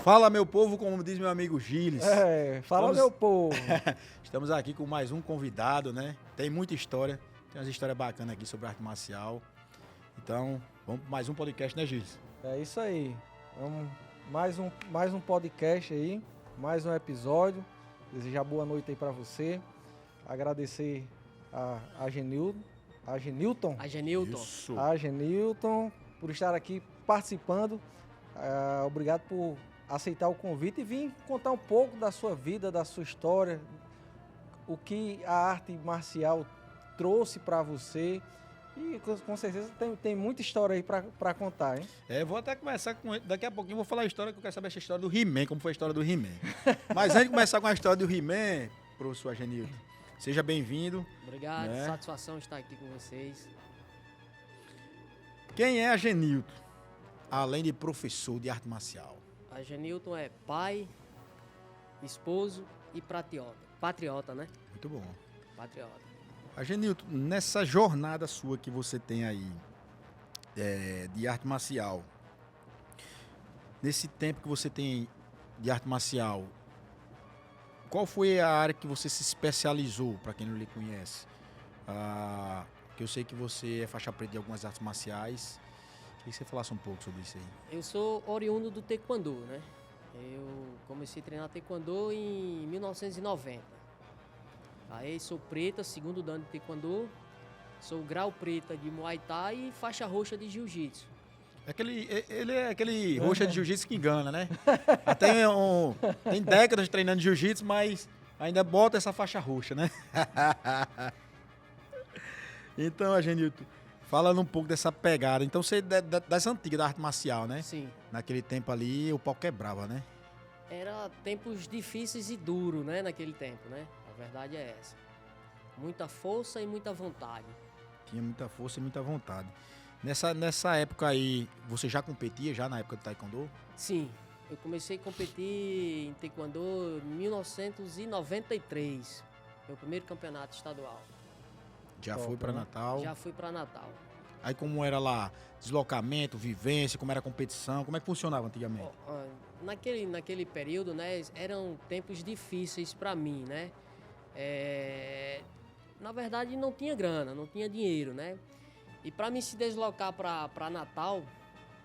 Fala, meu povo, como diz meu amigo Gilles. Fala, meu povo. Estamos aqui com mais um convidado, né? Tem muita história, tem umas histórias bacanas aqui sobre arte marcial. Então, vamos para mais um podcast, né, Gilles? É isso aí. Vamos mais um podcast aí, mais um episódio. Desejar boa noite aí para você. Agradecer a Genilton. Isso. A Genilton por estar aqui participando. Obrigado por aceitar o convite e vir contar um pouco da sua vida, da sua história, o que a arte marcial trouxe para você. E com certeza tem muita história aí para contar, hein? Vou até começar com... Daqui a pouquinho vou falar a história, que eu quero saber essa história do He-Man, como foi a história do He-Man. Mas antes de começar com a história do He-Man, professor Agenilton, seja bem-vindo. Obrigado, né? Satisfação estar aqui com vocês. Quem é Agenilton, além de professor de arte marcial? Agenilton é pai, esposo e patriota, né? Muito bom. Patriota. Agenilton, nessa jornada sua que você tem aí de arte marcial, nesse tempo que você tem de arte marcial, qual foi a área que você se especializou, para quem não lhe conhece? Que eu sei que você é faixa preta de algumas artes marciais. Queria que você falasse um pouco sobre isso aí. Eu sou oriundo do Taekwondo, né? Eu comecei a treinar Taekwondo em 1990. Aí sou preta, segundo dan de Taekwondo, sou grau preta de Muay Thai e faixa roxa de Jiu-Jitsu. Ele é aquele roxa de jiu-jitsu que engana, né? Tem décadas treinando jiu-jitsu, mas ainda bota essa faixa roxa, né? Então, Agenilton, falando um pouco dessa pegada. Então, você é das antigas da arte marcial, né? Sim. Naquele tempo ali, o pau quebrava, né? Era tempos difíceis e duros, né? Naquele tempo, né? A verdade é essa. Muita força e muita vontade. Tinha muita força e muita vontade. Nessa época aí, você já competia, já na época do Taekwondo? Sim, eu comecei a competir em Taekwondo em 1993. Meu primeiro campeonato estadual. Já foi para Natal? Já fui para Natal. Aí como era lá, deslocamento, vivência, como era a competição, como é que funcionava antigamente? Naquele período, né, eram tempos difíceis para mim, né? Na verdade não tinha grana, não tinha dinheiro, né? E para mim se deslocar para Natal,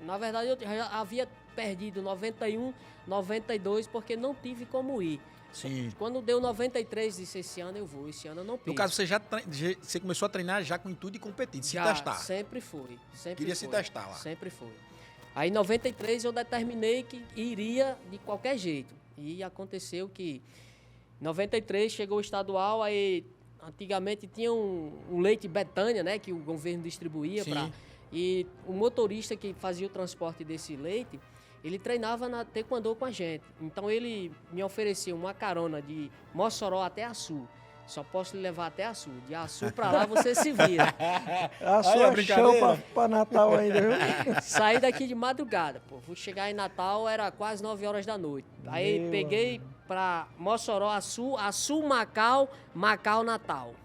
na verdade eu já havia perdido 91, 92 porque não tive como ir. Sim. Quando deu 93, disse esse ano eu vou, esse ano eu não perco. No caso, você começou a treinar já com o intuito de competir, de se testar. Sempre fui. Queria se testar lá. Sempre fui. Aí em 93 eu determinei que iria de qualquer jeito. E aconteceu que em 93 chegou o estadual, aí antigamente tinha um leite Betânia, né, que o governo distribuía e o motorista que fazia o transporte desse leite, ele treinava na Taekwondo com a gente. Então ele me oferecia uma carona de Mossoró até Açu. Só posso lhe levar até Açu. De Açu pra lá você se vira. Açu é show pra Natal ainda, viu? Saí daqui de madrugada, pô. Fui chegar em Natal, era quase 9 horas da noite. Aí peguei pra Mossoró, Açu, Macau, Natal.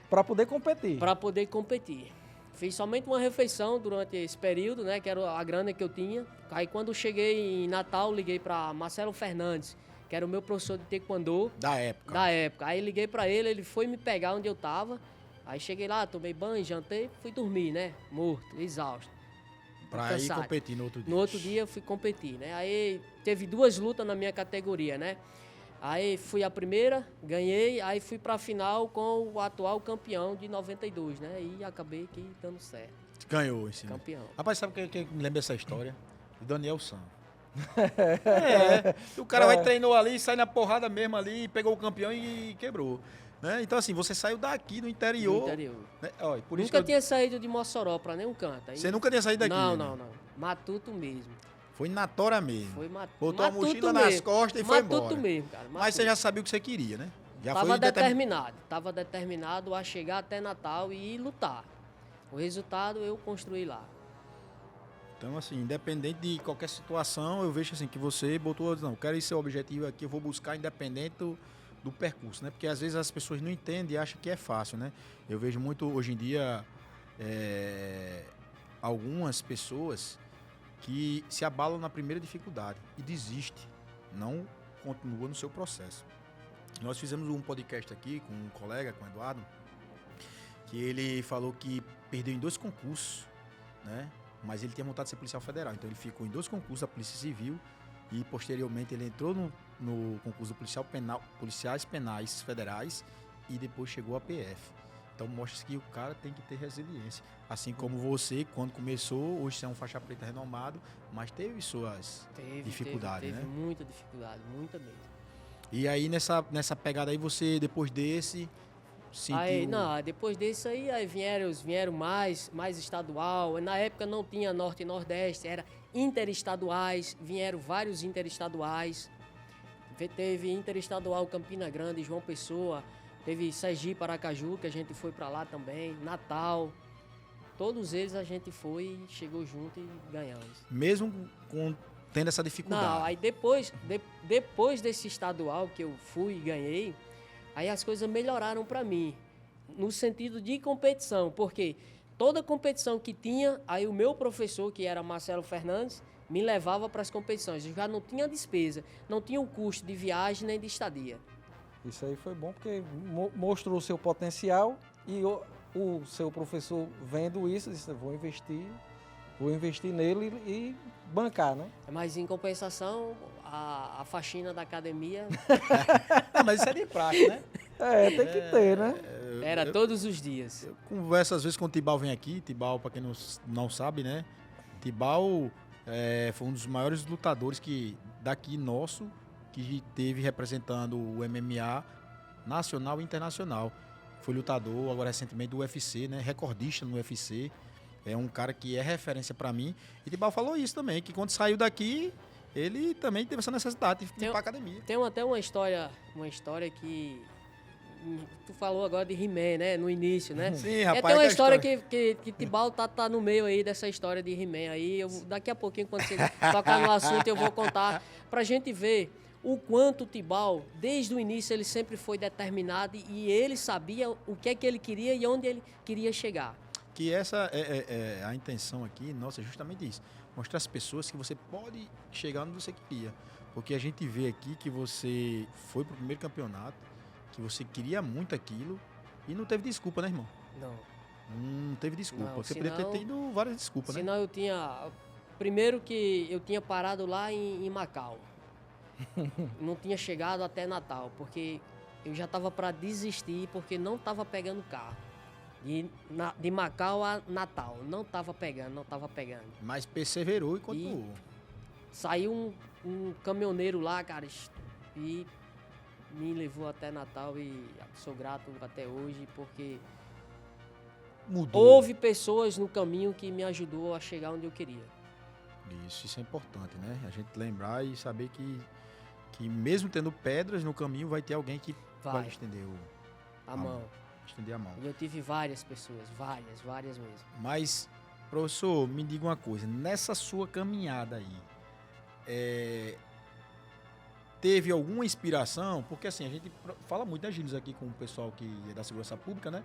Pra poder competir. Pra poder competir. Fiz somente uma refeição durante esse período, né? Que era a grana que eu tinha. Aí quando cheguei em Natal, liguei para Marcelo Fernandes, que era o meu professor de Taekwondo. Da época. Aí liguei para ele, ele foi me pegar onde eu tava. Aí cheguei lá, tomei banho, jantei, fui dormir, né? Morto, exausto. Pra ir competir no outro dia. No outro dia eu fui competir, né? Aí teve 2 lutas na minha categoria, né? Aí fui a primeira, ganhei, aí fui pra final com o atual campeão de 92, né? E acabei aqui dando certo. Ganhou esse campeão. Rapaz, sabe quem me lembra essa história? O Daniel San. O cara treinou ali, sai na porrada mesmo ali, pegou o campeão e quebrou. Né? Então, assim, você saiu daqui do interior. Do interior. Né? Olha, por isso nunca tinha saído de Mossoró pra nenhum canto. Aí... Você nunca tinha saído daqui? Não. Matuto mesmo. Foi na tora mesmo. Foi Matuto. Botou a mochila nas costas e foi embora. Matuto mesmo, cara. Matuto. Mas você já sabia o que você queria, né? Tava determinado a chegar até Natal e lutar. O resultado eu construí lá. Então, assim, independente de qualquer situação, eu vejo assim que você botou, não, quero esse objetivo aqui, eu vou buscar independente do percurso, né? Porque às vezes as pessoas não entendem e acham que é fácil, né? Eu vejo muito hoje em dia algumas pessoas que se abala na primeira dificuldade e desiste, não continua no seu processo. Nós fizemos um podcast aqui com um colega, com o Eduardo, que ele falou que perdeu em 2 concursos, né? Mas ele tinha vontade de ser policial federal, então ele ficou em 2 concursos da Polícia Civil e posteriormente ele entrou no concurso do policiais penais federais e depois chegou à PF. Então mostra que o cara tem que ter resiliência. Assim como você, quando começou, hoje você é um faixa preta renomado, mas teve suas dificuldades, teve né? muita dificuldade, muita mesmo. E aí nessa pegada aí você, depois desse, sentiu... Aí, não, depois disso aí vieram mais estadual. Na época não tinha Norte e Nordeste, era interestaduais, vieram vários interestaduais. Teve interestadual Campina Grande, João Pessoa, teve Sergipe, Aracaju, que a gente foi pra lá também, Natal. Todos eles a gente foi, chegou junto e ganhamos. Mesmo tendo essa dificuldade? Não, aí depois desse estadual que eu fui e ganhei, aí as coisas melhoraram para mim, no sentido de competição, porque toda competição que tinha, aí o meu professor, que era Marcelo Fernandes, me levava para as competições. Eu já não tinha despesa, não tinha o custo de viagem nem de estadia. Isso aí foi bom porque mostrou o seu potencial e o seu professor vendo isso, disse, vou investir nele e bancar, né? Mas em compensação, a faxina da academia Mas isso é de praxe, né? Tem que ter, né? era todos os dias. Eu converso às vezes quando o Tibau vem aqui. Tibau, para quem não sabe, né? Tibau foi um dos maiores lutadores daqui nosso, que teve representando o MMA nacional e internacional. Foi lutador agora recentemente do UFC, né? Recordista no UFC. É um cara que é referência para mim. E Tibau falou isso também, que quando saiu daqui, ele também teve essa necessidade de ir pra academia. Tem até uma história que... Tu falou agora de He-Man, né? No início, né? Sim, rapaz. Tem uma história que Tibau tá no meio aí dessa história de He-Man aí. Daqui a pouquinho, quando você tocar no assunto, eu vou contar pra gente ver o quanto o Tibau, desde o início, ele sempre foi determinado e ele sabia o que é que ele queria e onde ele queria chegar. Que essa é a intenção aqui, nossa, é justamente isso. Mostrar às pessoas que você pode chegar onde você queria. Porque a gente vê aqui que você foi pro primeiro campeonato, que você queria muito aquilo e não teve desculpa, né, irmão? Não teve desculpa. Não, você poderia ter tido várias desculpas, né? Senão eu tinha... Primeiro que eu tinha parado lá em Macau. Não tinha chegado até Natal, porque eu já estava para desistir, porque não estava pegando carro. De Macau a Natal, não estava pegando. Mas perseverou e continuou. Saiu um caminhoneiro lá, cara, e me levou até Natal e sou grato até hoje, porque Mudou. houve pessoas no caminho que me ajudou a chegar onde eu queria. Isso é importante, né? A gente lembrar e saber que mesmo tendo pedras no caminho, vai ter alguém que vai estender a mão. Estender a mão. E eu tive várias pessoas, várias mesmo. Mas, professor, me diga uma coisa. Nessa sua caminhada aí, teve alguma inspiração? Porque assim, a gente fala muito, né, Gilles, aqui com o pessoal que é da segurança pública, né?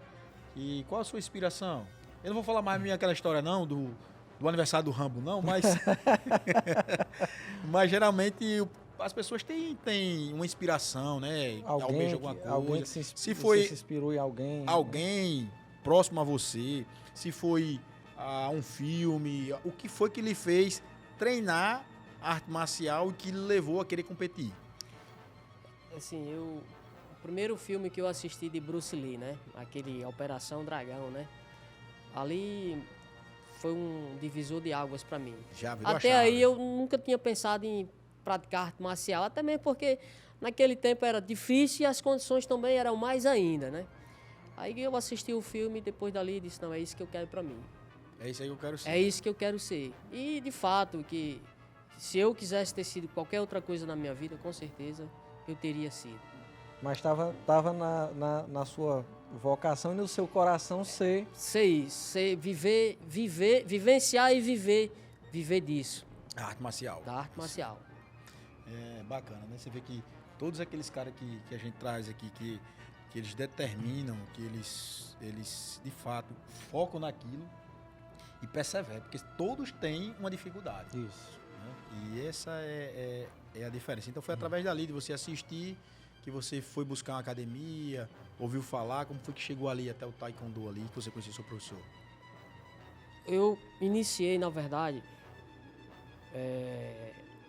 E qual a sua inspiração? Eu não vou falar mais aquela história não, do aniversário do Rambo, não, mas... mas geralmente as pessoas têm uma inspiração, né? Almeja alguma coisa. Alguém que se inspirou em alguém. Alguém próximo a você. Se foi um filme. O que foi que lhe fez treinar arte marcial e que lhe levou a querer competir? Assim, o primeiro filme que eu assisti de Bruce Lee, né? Aquele Operação Dragão, né? Ali foi um divisor de águas para mim. Já virou Até a chave. aí eu nunca tinha pensado em praticar arte marcial, até mesmo porque naquele tempo era difícil e as condições também eram mais ainda, né? Aí eu assisti o filme e depois dali disse, não, é isso que eu quero para mim. É isso aí que eu quero ser. É isso que eu quero ser. E de fato, que se eu quisesse ter sido qualquer outra coisa na minha vida, com certeza eu teria sido. Mas estava na sua vocação e no seu coração ser vivenciar e viver disso. A arte marcial. Da arte marcial. É bacana, né? Você vê que todos aqueles caras que a gente traz aqui, que eles determinam, que eles de fato focam naquilo e persevere, porque todos têm uma dificuldade. Isso. Né? E essa é a diferença. Então foi através dali, de você assistir, que você foi buscar uma academia, ouviu falar, como foi que chegou ali até o Taekwondo ali, que você conheceu seu professor? Eu iniciei, na verdade,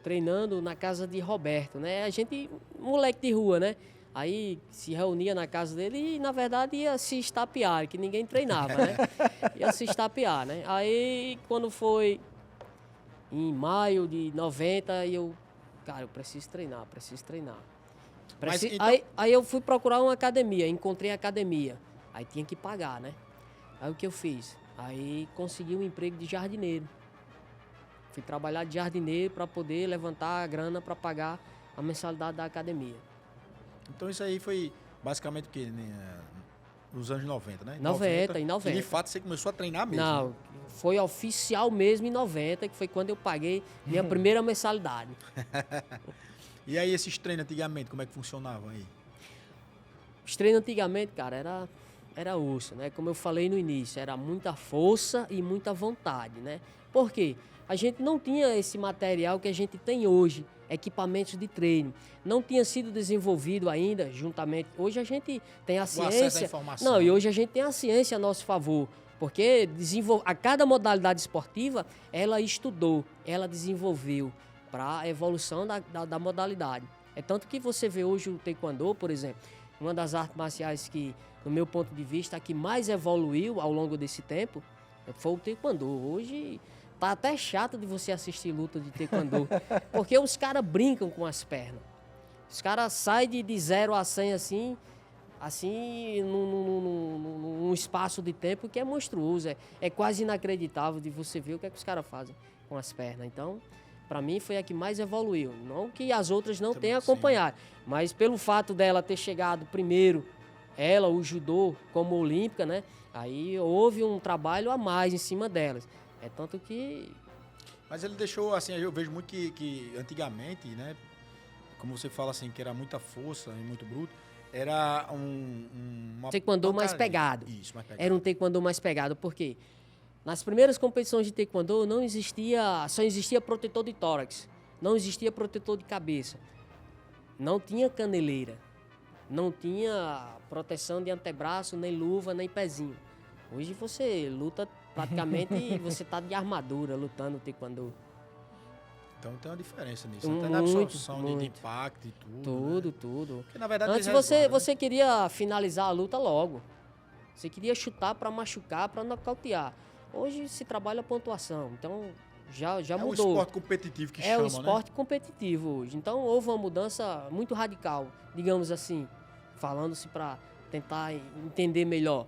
treinando na casa de Roberto, né? A gente, moleque de rua, né? Aí se reunia na casa dele e, na verdade, ia se estapear, que ninguém treinava, né? Ia se estapear, né? Aí, quando foi em maio de 90, cara, eu preciso treinar. Mas, então- Aí eu fui procurar uma academia, encontrei a academia. Aí tinha que pagar, né? Aí o que eu fiz? Aí consegui um emprego de jardineiro. Fui trabalhar de jardineiro para poder levantar a grana para pagar a mensalidade da academia. Então isso aí foi basicamente o quê? Né? Nos anos 90, né? Em 90. E de fato você começou a treinar mesmo. Não, Né? foi oficial mesmo em 90, que foi quando eu paguei minha primeira mensalidade. E aí esses treinos antigamente, como é que funcionavam aí? Os treinos antigamente, cara, era osso, né? Como eu falei no início, era muita força e muita vontade, né? Por quê? A gente não tinha esse material que a gente tem hoje, equipamentos de treino. Não tinha sido desenvolvido ainda, juntamente. Hoje a gente tem a ciência. Acesso à informação. Não, e hoje a gente tem a ciência a nosso favor. Porque a cada modalidade esportiva, ela estudou, ela desenvolveu para a evolução da modalidade. É tanto que você vê hoje o Taekwondo, por exemplo, uma das artes marciais que, no meu ponto de vista, a que mais evoluiu ao longo desse tempo foi o Taekwondo. Hoje tá até chato de você assistir luta de Taekwondo, porque os caras brincam com as pernas. Os caras saem de 0 a 100 assim num espaço de tempo que é monstruoso. É quase inacreditável de você ver o que é que os caras fazem com as pernas. Então, para mim, foi a que mais evoluiu. Não que as outras não tenham acompanhado, mas pelo fato dela ter chegado primeiro, ela, o judô, como olímpica, né? Aí houve um trabalho a mais em cima delas. É tanto que... Mas ele deixou, assim, eu vejo muito que antigamente, né? Como você fala assim, que era muita força e muito bruto, era uma Taekwondo mais porcaria. pegado. Isso, mais pegado. Era um Taekwondo mais pegado, por quê? Nas primeiras competições de Taekwondo só existia protetor de tórax, não existia protetor de cabeça, não tinha caneleira, não tinha proteção de antebraço, nem luva, nem pezinho. Hoje você luta praticamente e você tá de armadura lutando Taekwondo. Então tem uma diferença nisso. Muito, Até na absorção de muito. impacto e tudo. Né? Tudo. Porque, na verdade, Antes eles resguardam, você queria finalizar a luta logo. Você queria chutar para machucar, para nocautear. Hoje se trabalha a pontuação. Então já né? mudou. É o esporte competitivo que É chama, o esporte competitivo hoje. Então houve uma mudança muito radical, digamos assim, falando-se para tentar entender melhor.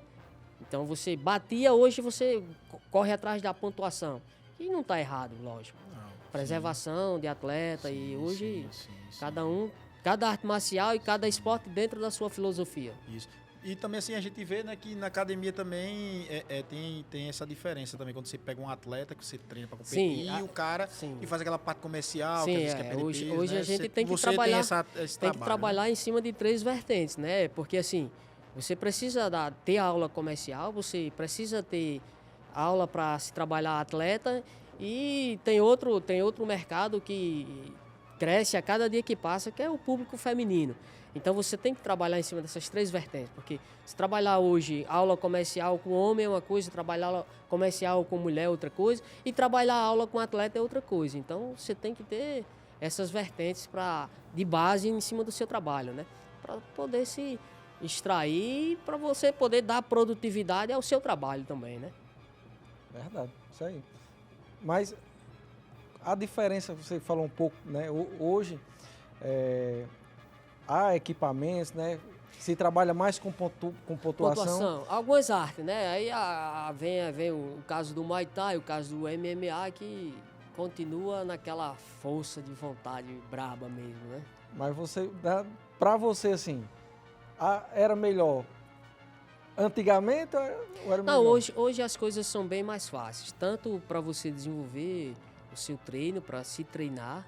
Então você batia, hoje você corre atrás da pontuação. E não está errado, lógico. Não, Preservação de atleta e hoje sim. cada arte marcial e cada esporte dentro da sua filosofia. Isso. E também assim a gente vê, né, que na academia também tem essa diferença também quando você pega um atleta que você treina para competir Sim, e o cara sim. e faz aquela parte comercial, que Sim, às vezes quer perder hoje peso, né? a gente tem que você trabalhar, tem esse tem que trabalho, trabalhar em cima de 3 vertentes, né? Porque assim, você precisa ter aula comercial, você precisa ter aula para se trabalhar atleta e tem outro mercado que cresce a cada dia que passa, que é o público feminino. Então você tem que trabalhar em cima dessas 3 vertentes, porque se trabalhar hoje aula comercial com homem é uma coisa, trabalhar aula comercial com mulher é outra coisa, e trabalhar aula com atleta é outra coisa. Então você tem que ter essas vertentes de base em cima do seu trabalho, né? Para poder se extrair, para você poder dar produtividade ao seu trabalho também, né? Verdade, isso aí. Mas a diferença, você falou um pouco, né? Hoje há equipamentos, né? Se trabalha mais com pontuação. Algumas artes, né? Aí vem o caso do Muay Thai, o caso do MMA, que continua naquela força de vontade braba mesmo, né? Mas para você, assim, era melhor antigamente ou era melhor? Não, hoje as coisas são bem mais fáceis, tanto para você desenvolver o seu treino, para se treinar,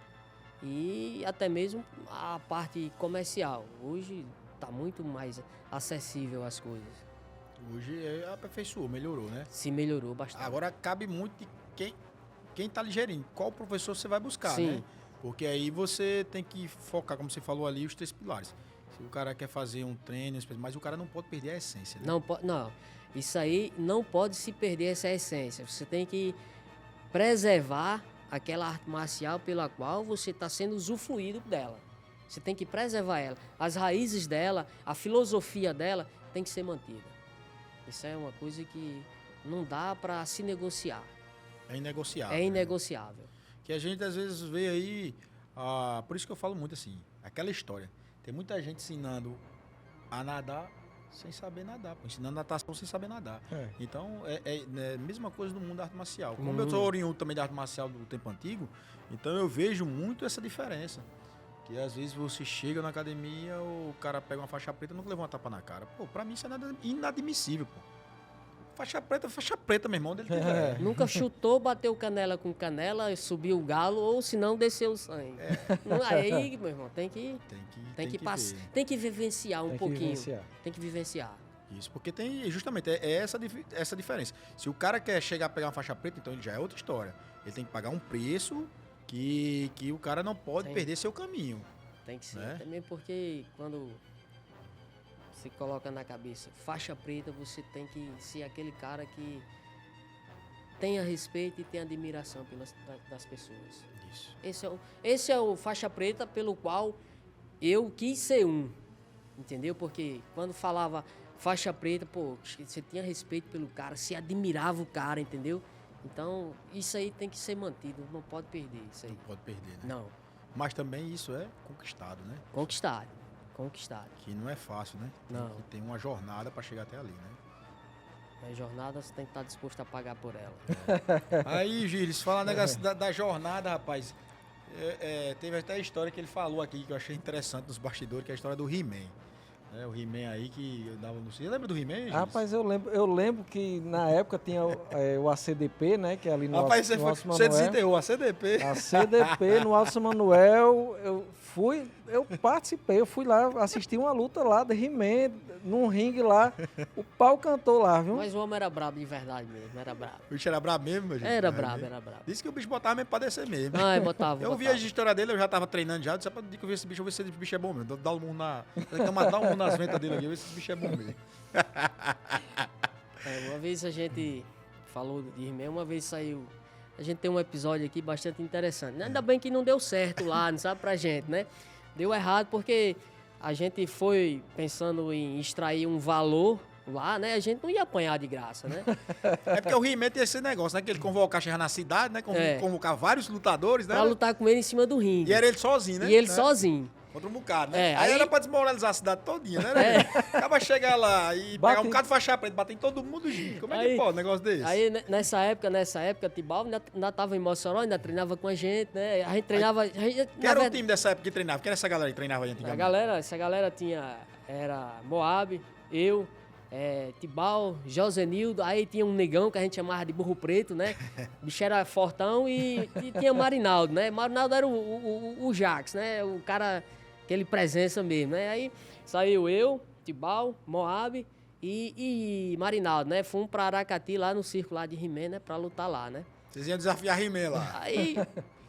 e até mesmo a parte comercial. Hoje está muito mais acessível as coisas. Hoje aperfeiçoou, melhorou, né? Se melhorou bastante. Agora cabe muito de quem tá lhe gerindo, qual professor você vai buscar, Sim. né? Porque aí você tem que focar, como você falou ali, os 3 pilares. Se o cara quer fazer um treino, mas o cara não pode perder a essência, né? Não, isso aí não pode se perder essa essência. Você tem que preservar aquela arte marcial pela qual você está sendo usufruído dela. Você tem que preservar ela. As raízes dela, a filosofia dela tem que ser mantida. Isso é uma coisa que não dá para se negociar. É inegociável. É inegociável. Que a gente às vezes vê aí, por isso que eu falo muito assim, aquela história. Tem muita gente ensinando a nadar sem saber nadar, ensinando natação sem saber nadar. Então, é a mesma coisa no mundo da arte marcial. Como eu sou oriundo também da arte marcial do tempo antigo, então eu vejo muito essa diferença. Que às vezes você chega na academia, o cara pega uma faixa preta e nunca levou uma tapa na cara. Pô, pra mim isso é inadmissível, pô. Faixa preta, meu irmão, dele tiver. Nunca chutou, bateu canela com canela, subiu o galo, ou se não, desceu o sangue. Aí, meu irmão, tem que passar, ver. tem que vivenciar um pouquinho. Vivenciar. Tem que vivenciar. Isso, porque tem justamente essa diferença. Se o cara quer chegar a pegar uma faixa preta, então ele já é outra história. Ele tem que pagar um preço que o cara não pode Sim. perder seu caminho. Tem que ser. Né? Também porque quando se coloca na cabeça faixa preta, você tem que ser aquele cara que tenha respeito e tenha admiração das pessoas. Isso. Esse é o faixa preta pelo qual eu quis ser um. Entendeu? Porque quando falava faixa preta, pô, você tinha respeito pelo cara, você admirava o cara, entendeu? Então, isso aí tem que ser mantido, não pode perder isso aí. Não pode perder, né? Não, Mas também isso é conquistado, né? conquistado. Que não é fácil, né? Não. Tem uma jornada para chegar até ali, né? A jornada você tem que estar disposto a pagar por ela. Aí, Gilles, fala negócio da jornada, rapaz. Teve até a história que ele falou aqui, que eu achei interessante nos bastidores, que é a história do He-Man. O He-Man aí que eu dava no... Você lembra do He-Man, Gilles? Rapaz, eu lembro que na época tinha o ACDP, né? Que é ali no Rapaz, no Alto você Manuel. desenterrou a CDP. A CDP no Alto Manuel, eu participei, eu fui lá assistir uma luta lá de He-Man, num ringue lá, o pau cantou lá, viu? Mas o homem era brabo de verdade mesmo, era brabo. O bicho era brabo mesmo, meu gente? Era brabo, era brabo. Disse que o bicho botava mesmo pra descer mesmo. Ai, botava. Eu vi a história dele, eu já tava treinando já, disse, pra que eu vi esse bicho, eu vou ver se esse bicho é bom mesmo. Dá um murro dá um murro nas ventas dele aqui, eu ver se esse bicho é bom mesmo. Uma vez a gente falou de He-Man, uma vez saiu. A gente tem um episódio aqui bastante interessante. Ainda bem que não deu certo lá, não sabe, pra gente, né? Deu errado porque a gente foi pensando em extrair um valor lá, né? A gente não ia apanhar de graça, né? É porque o He-Man tem esse negócio, né? Que ele convocar, chegar na cidade, né? Convocar vários lutadores, né? Pra lutar com ele em cima do ringue. E era ele sozinho, né? E ele sozinho. Contra um bocado, né? É, aí aí- era pra desmoralizar a cidade todinha, né? Acaba chegar lá e pegar um bocado de faixa preta, bater em todo mundo junto. Como é que Aí- pode um negócio desse? Aí, nessa época, Tibau ainda tava em Mossoró, ainda treinava com a gente, né? A gente treinava... Quem era o time dessa época que treinava? Quem era essa galera que treinava aí antigamente? Essa galera era Moab, eu, Tibau, Josenildo, aí tinha um negão que a gente chamava de burro preto, né? O bicho era fortão e tinha Marinaldo, né? Marinaldo era o Jax, né? O cara, aquele presença mesmo, né? Aí saiu eu, Tibau, Moab e Marinaldo, né? Fomos pra Aracati, lá no circo lá de He-Man, né? Pra lutar lá, né? Vocês iam desafiar He-Man lá. Aí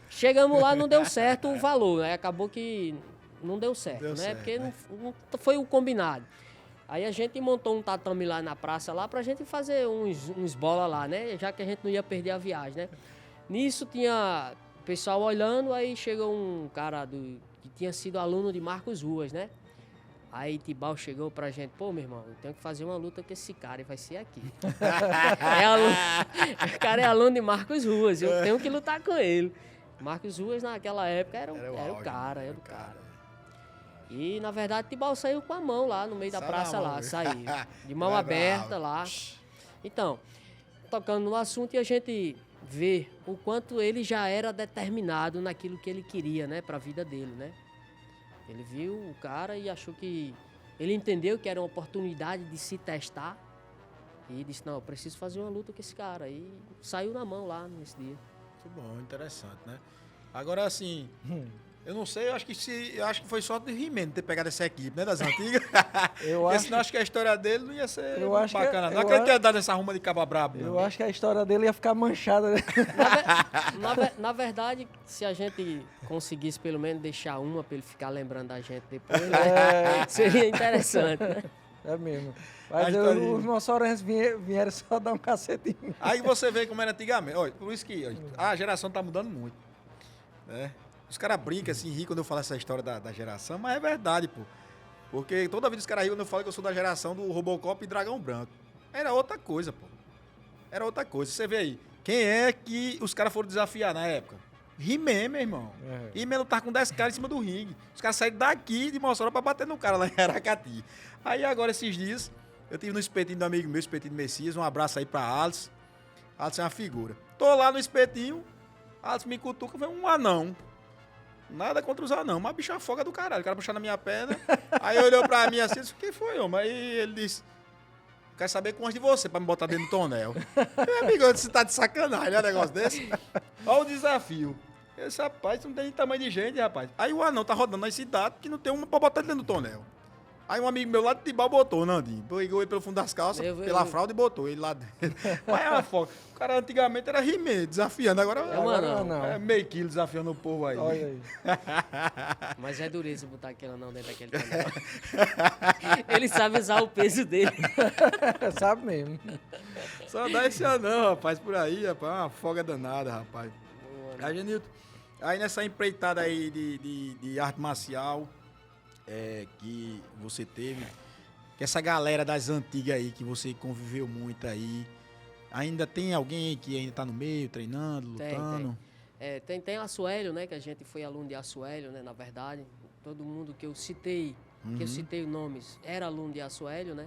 chegamos lá, não deu certo o valor, né? Acabou que não deu certo, Deu né? certo, Porque né? não foi o combinado. Aí a gente montou um tatame lá na praça lá pra gente fazer uns bola lá, né? Já que a gente não ia perder a viagem, né? Nisso tinha pessoal olhando, aí chegou um cara que tinha sido aluno de Marcos Ruas, né? Aí Tibau chegou pra gente, pô, meu irmão, eu tenho que fazer uma luta com esse cara e vai ser aqui. O cara é aluno de Marcos Ruas, eu tenho que lutar com ele. Marcos Ruas naquela época era o auge, cara, né? era o cara. E na verdade Tibau saiu com a mão lá no meio da Saiu praça na mão, lá, viu? saiu. De mão É aberta bravo. lá. Então, tocando no assunto e a gente vê o quanto ele já era determinado naquilo que ele queria, né, pra vida dele, né? Ele viu o cara e achou que... Ele entendeu que era uma oportunidade de se testar. E disse, não, eu preciso fazer uma luta com esse cara. E saiu na mão lá nesse dia. Muito bom, interessante, né? Agora, assim, Eu não sei, eu acho que foi só do He-Man ter pegado essa equipe, né? Das antigas. Eu Porque acho, senão acho que a história dele não ia ser Eu acho que- bacana. Não eu acredito que a- ia dar nessa ruma de caba brabo, não. eu acho que a história dele ia ficar manchada, né? Na verdade, se a gente conseguisse pelo menos deixar uma pra ele ficar lembrando da gente depois, né? Seria interessante, né? É mesmo. A Mas história- os moçorenses vieram só dar um cacete em mim. Aí você vê como era antigamente. Olha, por isso que a geração tá mudando muito. Né? Os caras brincam assim, ri quando eu falo essa história da geração, mas é verdade, pô. Porque toda vez os caras riem quando eu falo que eu sou da geração do Robocop e Dragão Branco. Era outra coisa, pô. Era outra coisa. Você vê aí, quem é que os caras foram desafiar na época? He-Man, meu irmão. É. He-Man lutava com 10 caras em cima do ringue. Os caras saíram daqui de Mossoró pra bater no cara lá em Aracati. Aí agora, esses dias, eu tive no espetinho do amigo meu, espetinho do Messias. Um abraço aí pra Alice. Alice é uma figura. Tô lá no espetinho, Alice me cutuca, foi um anão. Nada contra os anão, mas bicho é uma folga do caralho. O cara puxando na minha perna. Aí olhou pra mim assim, disse, o que foi, homem? Aí ele disse, quero saber quantos de você pra me botar dentro do tonel. Meu amigo, você tá de sacanagem, né, um negócio desse? Olha o desafio. Esse rapaz não tem tamanho de gente, rapaz. Aí o anão tá rodando na cidade que não tem uma pra botar dentro do tonel. Aí um amigo meu lá de Tibau botou, Nandinho. Pegou ele pelo fundo das calças, pela fralda e botou ele lá dentro. Mas é uma folga. O cara antigamente era He-Man, desafiando. Agora um Agora anão. não. é meio quilo desafiando o povo aí. Olha aí. Mas é dureza botar aquele anão dentro daquele canal. Ele sabe usar o peso dele. Sabe mesmo. Só dá esse anão, rapaz, por aí, rapaz. Uma folga danada, rapaz. Aí, Genilton, aí nessa empreitada aí de arte marcial que você teve, que essa galera das antigas aí, que você conviveu muito aí, ainda tem alguém que ainda tá no meio, treinando, Tem, lutando? Tem Assuélio, né? Que a gente foi aluno de Assuélio, né? Na verdade, todo mundo que eu citei, os nomes, era aluno de Assuélio, né?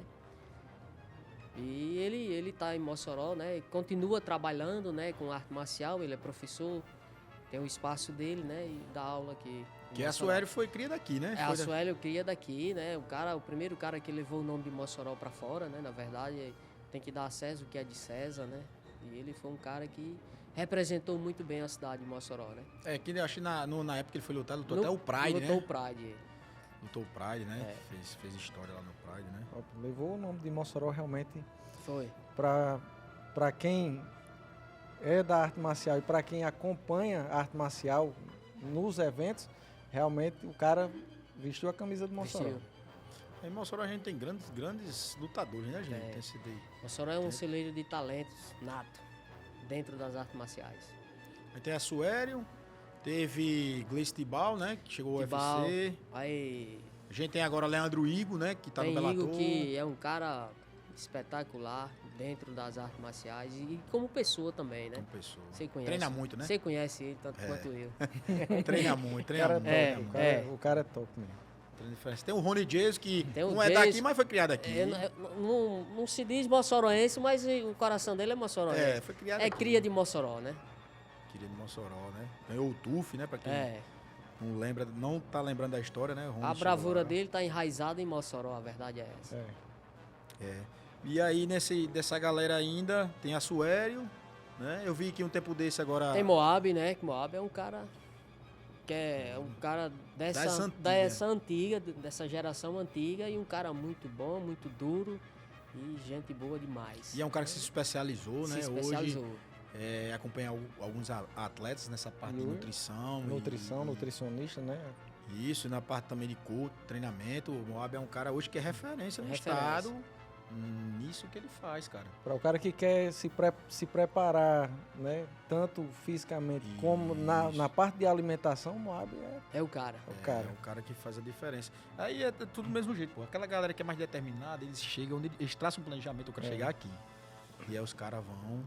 E ele tá em Mossoró, né? Continua trabalhando, né? Com arte marcial, ele é professor, tem o espaço dele, né? E dá aula aqui. em Que a Mossoró. Suélio foi cria daqui, né? É, Foi a Suélio cria daqui, né? O primeiro cara que levou o nome de Mossoró pra fora, né? Na verdade, tem que dar a César o que é de César, né? E ele foi um cara que representou muito bem a cidade de Mossoró, né? que eu acho que na época que ele foi lutar, lutou até o Pride, lutou né? o Pride. Lutou o Pride, né? É. Fez história lá no Pride, né? Levou o nome de Mossoró realmente Foi. para quem é da arte marcial e para quem acompanha a arte marcial nos eventos, realmente o cara vestiu a camisa do Mossoró. Vestiu. Em Mossoró a gente tem grandes lutadores, né, gente? É. Tem esse daí. Mossoró é um celeiro de talentos nato dentro das artes marciais. Aí tem a Suério, teve Gleice Tibau, né? Que chegou ao Tibau, UFC. Aí A gente tem agora Leandro Igo, né? Que tá tem no Bellator. Igor, que é um cara espetacular dentro das artes marciais e como pessoa também, né? Como pessoa. Você conhece. Treina muito, né? Você conhece ele tanto É. quanto eu. Treina muito, O treina cara muito. é É, top, treina muito. o cara é top mesmo. Treina diferente. Tem o Rony James, que Tem o não é James. daqui, mas foi criado aqui. Não se diz moçoroense, mas o coração dele é moçoroense. Foi criado É aqui. cria de Mossoró, né? Querido Mossoró, né? Ganhou o TUF, né? Pra quem É. não lembra, não tá lembrando da história, né? O Rony A chegou bravura lá. dele tá enraizada em Mossoró, a verdade é essa. É. E aí, dessa galera ainda, tem a Suério, né? Eu vi que um tempo desse agora... Tem Moab, né? Que Moab é um cara que é um cara Das dessa antiga, dessa geração antiga e um cara muito bom, muito duro e gente boa demais. E é um cara que se especializou, né? Se especializou. Hoje acompanha alguns atletas nessa parte de nutrição. Nutrição, e- nutricionista, né? Isso, na parte também de culto, treinamento. O Moab é um cara hoje que é referência no Referência. estado nisso que ele faz, cara. Para o cara que quer se preparar, né? Tanto fisicamente como na Isso. parte de alimentação, o Moab é É o cara. o cara. É o cara que faz a diferença. Aí é tudo do mesmo jeito, pô. Aquela galera que é mais determinada, eles chegam, eles traçam um planejamento, eu quero É. chegar aqui. E aí os caras vão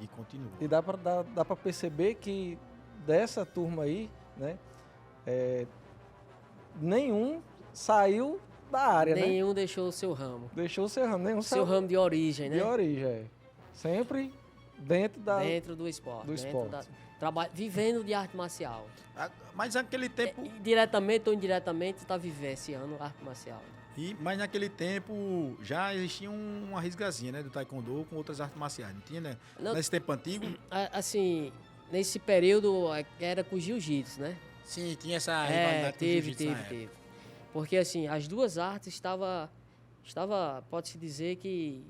e continuam. E dá para perceber que dessa turma aí, né? Nenhum saiu da área, né? Nenhum deixou o seu ramo. Deixou o seu ramo, nenhum Seu saiu ramo de origem, né? de origem, é. Sempre dentro da... Dentro do esporte. do dentro esporte. vivendo de arte marcial. Mas naquele tempo. Diretamente ou indiretamente, está vivenciando arte marcial. Mas naquele tempo já existia uma risgazinha, né? Do Taekwondo com outras artes marciais, não tinha, né? Não- Nesse tempo antigo. Assim, nesse período era com jiu-jitsu, né? Sim, tinha essa É, rivalidade com o jiu-jitsu na época. teve. Porque assim, as duas artes estava, pode-se dizer que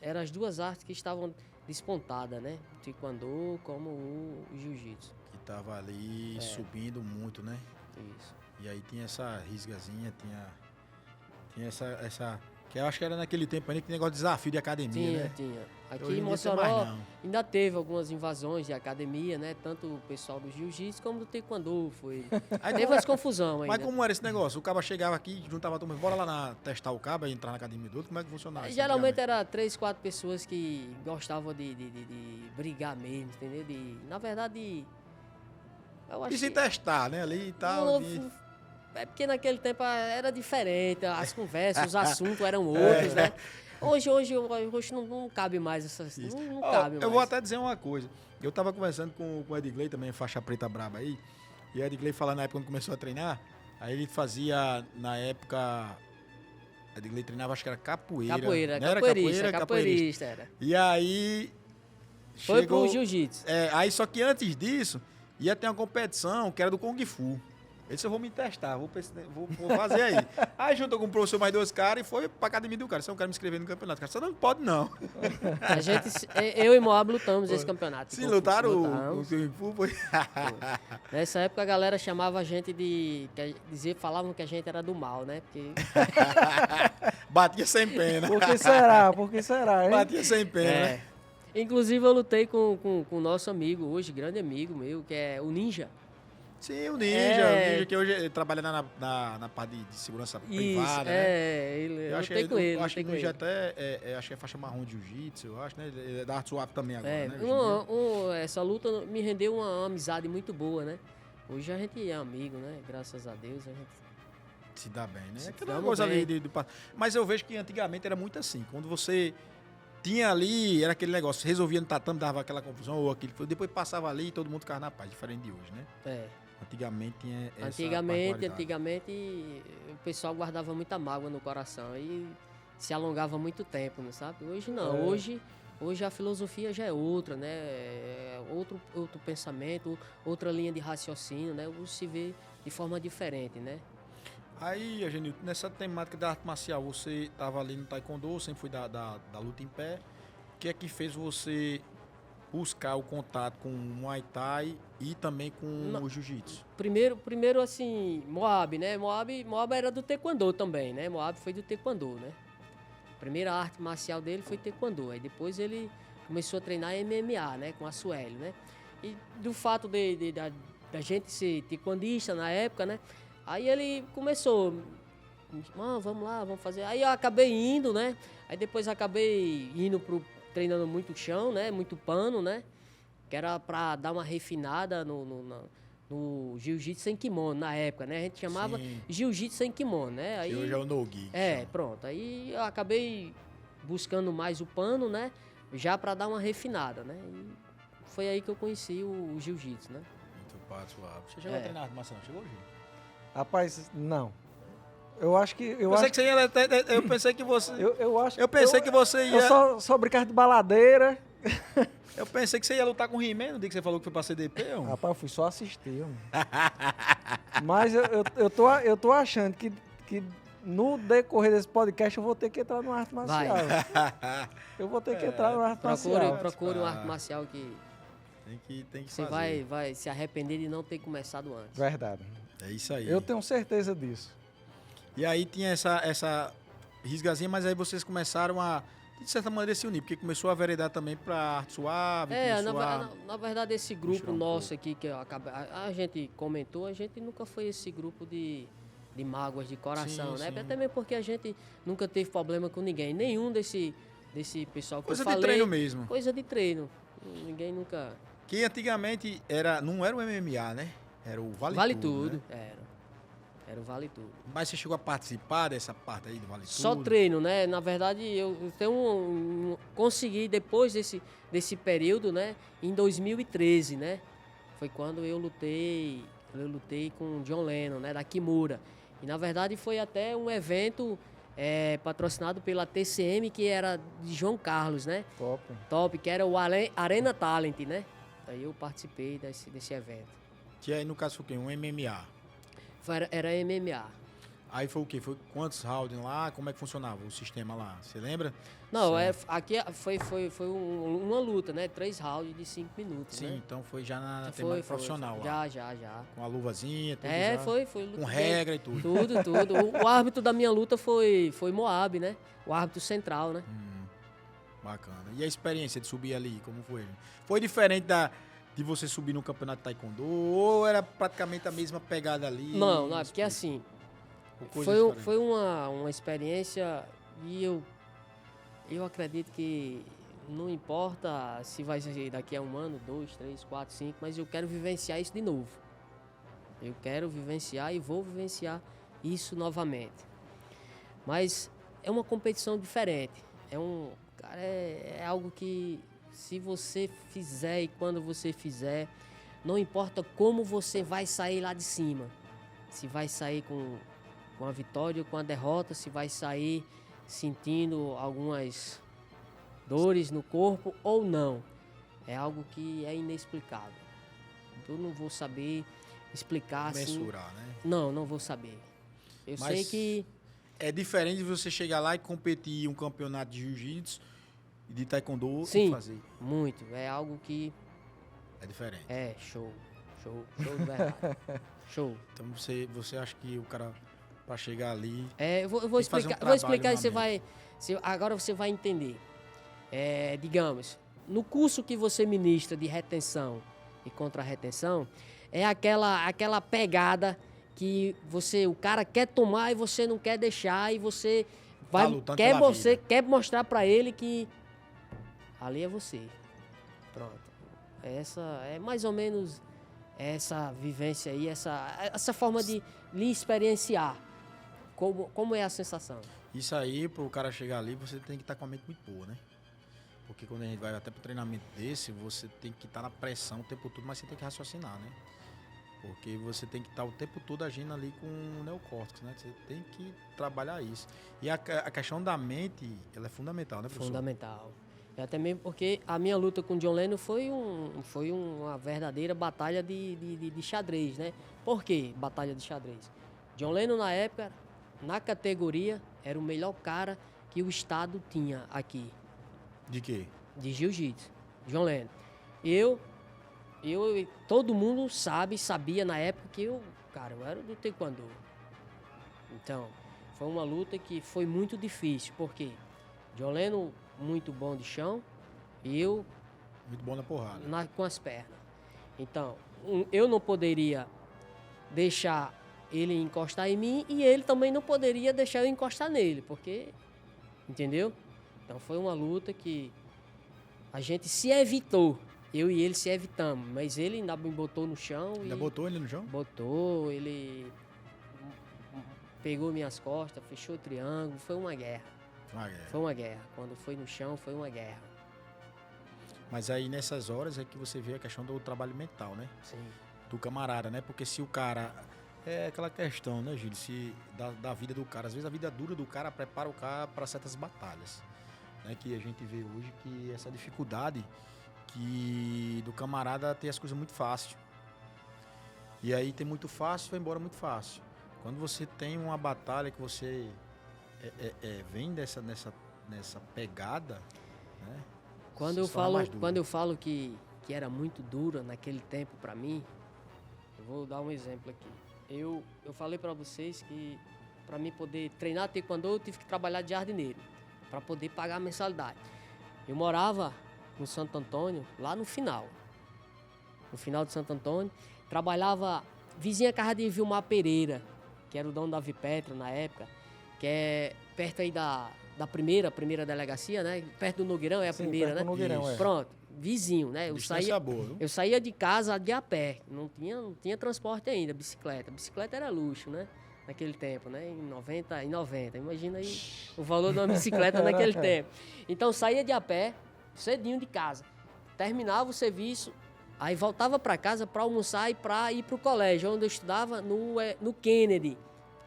eram as duas artes que estavam despontadas, né? O taekwondo como o jiu-jitsu. Que tava ali subindo muito, né? Isso. E aí tinha essa risgazinha, tinha essa... Que eu acho que era naquele tempo ainda que negócio de desafio de academia, Tinha, né? tinha. Aqui Hoje em em dia tem mais Mossoró não. ainda teve algumas invasões de academia, né? Tanto o pessoal do jiu-jitsu como do taekwondo foi. Aí Teve como- umas confusão Mas ainda. como era esse negócio? O cara chegava aqui, juntava a turma, bora lá testar o cabo e entrar na academia do outro, como é que funcionava? isso Geralmente antigamente? era 3, 4 pessoas que gostavam de brigar mesmo, entendeu? Na verdade, eu acho E se que testar, né? Ali e tal. não, e- é porque naquele tempo era diferente, as conversas, os assuntos eram outros, né? Hoje não cabe mais essas. Não Ó, cabe eu mais. vou até dizer uma coisa. Eu tava conversando com o Edgley também, faixa preta braba aí. E o Edgley falando na época quando começou a treinar. Aí ele fazia, na época. Edgley treinava, acho que era capoeira. Capoeira, Não era capoeirista, capoeirista. capoeirista era. E aí. Foi chegou- pro jiu-jitsu. Aí só que antes disso, ia ter uma competição que era do Kung Fu. Ele disse, eu vou me testar, vou fazer aí. Aí juntou com o professor mais 2 caras e foi pra academia do cara. Você não quer me inscrever no campeonato. O cara, você não pode não. Eu e Moab lutamos esse campeonato. Se lutaram o Lutamos. Kung Fu, foi... Nessa época a galera chamava a gente falavam que a gente era do mal, né? Porque Batia sem pena. Por que será? Por que será, hein? Batia sem pena, É. né? Inclusive eu lutei com o nosso amigo hoje, grande amigo meu, que é o Ninja. Sim, o Ninja. É. O Ninja que hoje ele trabalha na parte de segurança Isso, privada, né? eu lutei com ele. Eu acho que lutei o com Ninja ele. até acho que é faixa marrom de jiu-jitsu, eu acho, né? Ele é da arte suave também agora, É, né? Hoje em dia. essa luta me rendeu uma amizade muito boa, né? Hoje a gente é amigo, né? Graças a Deus a gente Se dá bem, né? Se Aquela damos coisa bem. ali Mas eu vejo que antigamente era muito assim. Quando você tinha ali, era aquele negócio, resolvia no tatame, dava aquela confusão, ou aquilo. Depois passava ali e todo mundo ficava na paz, diferente de hoje, né? É. Antigamente tinha essa Antigamente particularidade. o pessoal guardava muita mágoa no coração e se alongava muito tempo, não sabe? Hoje não. É. Hoje a filosofia já é outra, né? É outro pensamento, outra linha de raciocínio, né? Hoje se vê de forma diferente, né? Aí, Eugenio, nessa temática da arte marcial, você estava ali no taekwondo, sempre foi da luta em pé. O que é que fez você buscar o contato com o Muay Thai e também com o Jiu-Jitsu? Primeiro assim, Moab, né? Moab era do taekwondo também, né? Moab foi do taekwondo, né? A primeira arte marcial dele foi taekwondo. Aí depois ele começou a treinar MMA, né? Com a Sueli, né? E do fato da gente ser taekwondista na época, né? Aí ele começou, vamos lá, vamos fazer. Aí eu acabei indo, né? Aí depois acabei indo treinando muito chão, né? Muito pano, né? Que era pra dar uma refinada no jiu-jitsu sem kimono na época, né? A gente chamava Sim. jiu-jitsu sem kimono, né? Aí, Que hoje é o no-gi. que é, chama. pronto. Aí eu acabei buscando mais o pano, né? Já pra dar uma refinada, né? E foi aí que eu conheci o jiu-jitsu, né? Muito pato suave. Você chegou a treinar arte marcial, não chegou, Gil? Rapaz, não. Eu acho que. Eu Pensei acho que você ia... Eu pensei que você... eu acho Eu pensei que você ia... Eu só brincava de baladeira. Eu pensei que você ia lutar com o He-Man no dia que você falou que foi pra CDP, homem. Rapaz, eu fui só assistir, mano. Mas eu tô achando que no decorrer desse podcast eu vou ter que entrar no arte marcial. Eu vou ter que entrar no arte marcial. Procure uma arte marcial que Tem que você fazer. vai se arrepender de não ter começado antes. Verdade. É isso aí. Eu tenho certeza disso. E aí tinha essa risgazinha, mas aí vocês começaram a, de certa maneira, se unir, porque começou a veredar também pra arte suave, começou Na verdade, esse grupo misturar um nosso aqui, que a gente comentou, a gente nunca foi esse grupo de mágoas de coração, Sim, né? sim. Até mesmo porque a gente nunca teve problema com ninguém. Nenhum desse pessoal que Coisa eu de falei. treino mesmo. Coisa de treino. Ninguém nunca... Que antigamente não era o MMA, né? Era o Vale tudo. né? Era o Vale Tudo. Mas você chegou a participar dessa parte aí do Vale Só Tudo? treino, né? Na verdade, eu tenho consegui, depois desse período, né? Em 2013, né? Foi quando eu lutei com o John Lennon, né? Da Kimura. E, na verdade, foi até um evento patrocinado pela TCM, que era de João Carlos, né? Top. Top, que era o Arena Talent, né? Aí eu participei desse evento. Que aí, no caso, foi o quê? Um MMA. Era MMA. Aí foi o quê? Foi quantos rounds lá? Como é que funcionava o sistema lá? Você lembra? Não, Certo. aqui foi uma luta, né? 3 rounds de 5 minutos, Sim, né? então foi já na Foi, temática foi. profissional lá. Já. Com a luvazinha, tudo É, já. foi. Com regra e tudo. Tudo. O árbitro da minha luta foi Moab, né? O árbitro central, né? Bacana. E a experiência de subir ali, como foi? Foi diferente de você subir no campeonato de taekwondo? Ou era praticamente a mesma pegada ali? Não, é porque assim, Ou coisa diferente? foi uma experiência e eu acredito que não importa se vai ser daqui a 1 ano, 2, 3, 4, 5, mas eu quero vivenciar isso de novo. Eu quero vivenciar e vou vivenciar isso novamente. Mas é uma competição diferente. Cara, é algo que se você fizer e quando você fizer, não importa como você vai sair lá de cima. Se vai sair com a vitória ou com a derrota, se vai sair sentindo algumas dores no corpo ou não. É algo que é inexplicável. Eu não vou saber explicar assim. Mensurar, né? Não vou saber. Eu Mas sei que é diferente de você chegar lá e competir em um campeonato de jiu-jitsu e de taekwondo sim, e fazer. muito. É algo que É diferente. é show de verdade. Show. Então você acha que o cara, pra chegar ali... Eu vou Tem que fazer um explicar, vou explicar e trabalho agora você vai entender. Digamos, no curso que você ministra de retenção e contra-retenção, é aquela pegada que o cara quer tomar e você não quer deixar e você lutando pela vida. quer mostrar pra ele que ali é você. Pronto. Essa é mais ou menos essa vivência aí, essa forma de lhe experienciar. Como é a sensação? Isso aí, pro cara chegar ali, você tem que estar com a mente muito boa, né? Porque quando a gente vai até pro treinamento desse, você tem que estar na pressão o tempo todo, mas você tem que raciocinar, né? Porque você tem que estar o tempo todo agindo ali com o neocórtex, né? Você tem que trabalhar isso. E a questão da mente, ela é fundamental, né, professor? Fundamental. E até mesmo porque a minha luta com o John Lennon foi uma verdadeira batalha de xadrez, né? Por que batalha de xadrez? John Lennon, na época, na categoria, era o melhor cara que o estado tinha aqui, De quê? de jiu-jitsu. John Lennon. Todo mundo sabia na época que eu era do taekwondo. Então, foi uma luta que foi muito difícil, porque John Lennon muito bom de chão e eu Muito bom na porrada. com as pernas. Então, eu não poderia deixar ele encostar em mim e ele também não poderia deixar eu encostar nele, porque, entendeu? Então foi uma luta que a gente se evitou, eu e ele se evitamos, mas ele ainda me botou no chão. Ainda botou ele no chão? Botou, ele pegou minhas costas, fechou o triângulo, foi uma guerra. Foi uma guerra. Quando foi no chão, foi uma guerra. Mas aí nessas horas é que você vê a questão do trabalho mental, né? Sim. Do camarada, né? Porque se o cara... É aquela questão, né, Gil? Da vida do cara. Às vezes a vida dura do cara prepara o cara para certas batalhas. Né? Que a gente vê hoje que essa dificuldade que do camarada ter as coisas muito fácil. E aí tem muito fácil, vai embora muito fácil. Quando você tem uma batalha que você vem nessa pegada, né? Quando eu falo que era muito dura naquele tempo para mim, eu vou dar um exemplo aqui. Eu falei para vocês que para mim poder treinar taekwondo eu tive que trabalhar de jardineiro para poder pagar a mensalidade. Eu morava no Santo Antônio, lá no final de Santo Antônio, trabalhava vizinha casa de Vilmar Pereira, que era o dono da Vipetro na época, que é perto aí da primeira delegacia, né? Perto do Nogueirão é a primeira, perto né? do Nogueirão, é. Pronto, vizinho, né? Distância boa, viu? Eu saía de casa de a pé, não tinha transporte ainda, bicicleta. Bicicleta era luxo, né? Naquele tempo, né? Em 90. Imagina aí o valor de uma bicicleta naquele tempo. Então saía de a pé, cedinho de casa. Terminava o serviço, aí voltava para casa para almoçar e para ir para o colégio, onde eu estudava no Kennedy,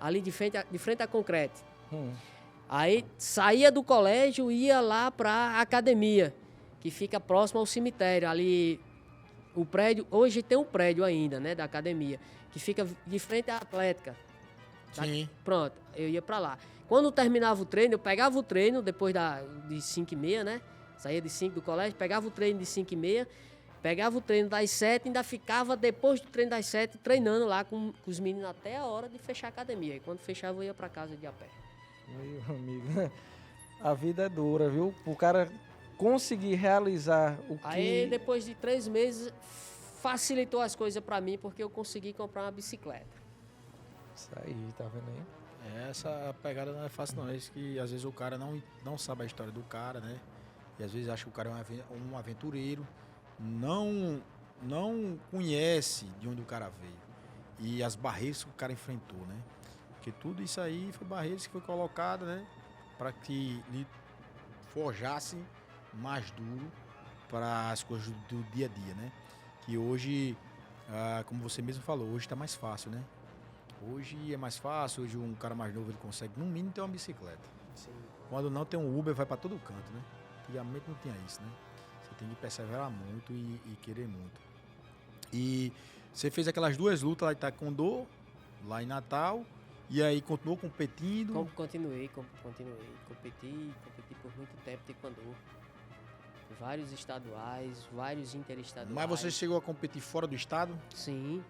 ali de frente à Concrete. Aí saía do colégio e ia lá para a academia, que fica próximo ao cemitério, ali O prédio, hoje tem um prédio ainda, né, da academia, que fica de frente à Atlética. Sim. Pronto, eu ia pra lá. Quando terminava o treino, eu pegava o treino depois de 5h30, né? Saía de 5 do colégio, pegava o treino de 5h30, pegava o treino das 7, ainda ficava depois do treino das 7 treinando lá com os meninos até a hora de fechar a academia. E quando fechava, eu ia pra casa de a pé. Meu amigo, a vida é dura, viu? O cara conseguir realizar o que... Aí, depois de 3 meses, facilitou as coisas pra mim, porque eu consegui comprar uma bicicleta. Isso aí, tá vendo aí? Essa pegada não é fácil não, é isso que às vezes o cara não sabe a história do cara, né? E às vezes acha que o cara é um aventureiro, não conhece de onde o cara veio e as barreiras que o cara enfrentou, né? Porque tudo isso aí foi barreiras que foi colocada, né? Para que lhe forjassem mais duro para as coisas do dia a dia, né? Que hoje, como você mesmo falou, hoje está mais fácil, né? Hoje é mais fácil, hoje um cara mais novo ele consegue no mínimo ter uma bicicleta. Sim. Quando não tem um Uber, vai para todo canto, né? Antigamente não tinha isso, né? Você tem que perseverar muito e querer muito. E você fez aquelas 2 lutas lá em Taekwondo, lá em Natal, e aí continuou competindo. Continuei, competi por muito tempo taekwondo. Vários estaduais, vários interestaduais. Mas você chegou a competir fora do estado? Sim.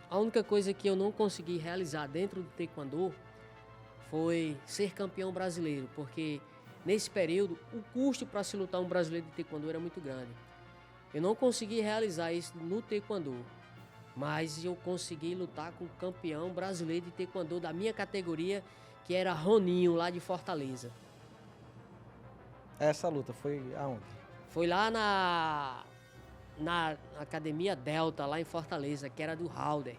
A única coisa que eu não consegui realizar dentro do taekwondo foi ser campeão brasileiro, porque nesse período o custo para se lutar um brasileiro de taekwondo era muito grande. Eu não consegui realizar isso no taekwondo, mas eu consegui lutar com o campeão brasileiro de taekwondo da minha categoria, que era Roninho, lá de Fortaleza. Essa luta foi aonde? Foi lá na Academia Delta, lá em Fortaleza, que era do Halder.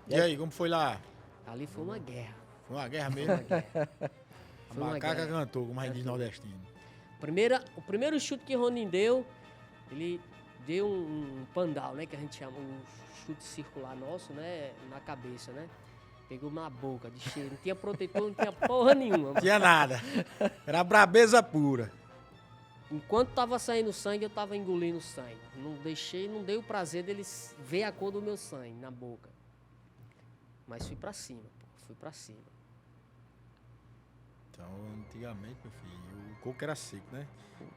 E aí, como foi lá? Ali foi uma guerra. Foi uma guerra mesmo? A Foi uma macaca guerra. cantou, como a gente diz nordestino. O primeiro chute que Ronin deu, ele deu um pandal, né? Que a gente chama, um chute circular nosso, né? Na cabeça, né? Pegou na boca de cheiro. Não tinha protetor, não tinha porra nenhuma. Não tinha nada. Era brabeza pura. Enquanto tava saindo sangue, eu tava engolindo sangue. Não dei o prazer deles ver a cor do meu sangue na boca. Mas fui pra cima, fui pra cima. Então, antigamente, meu filho, o coco era seco, né?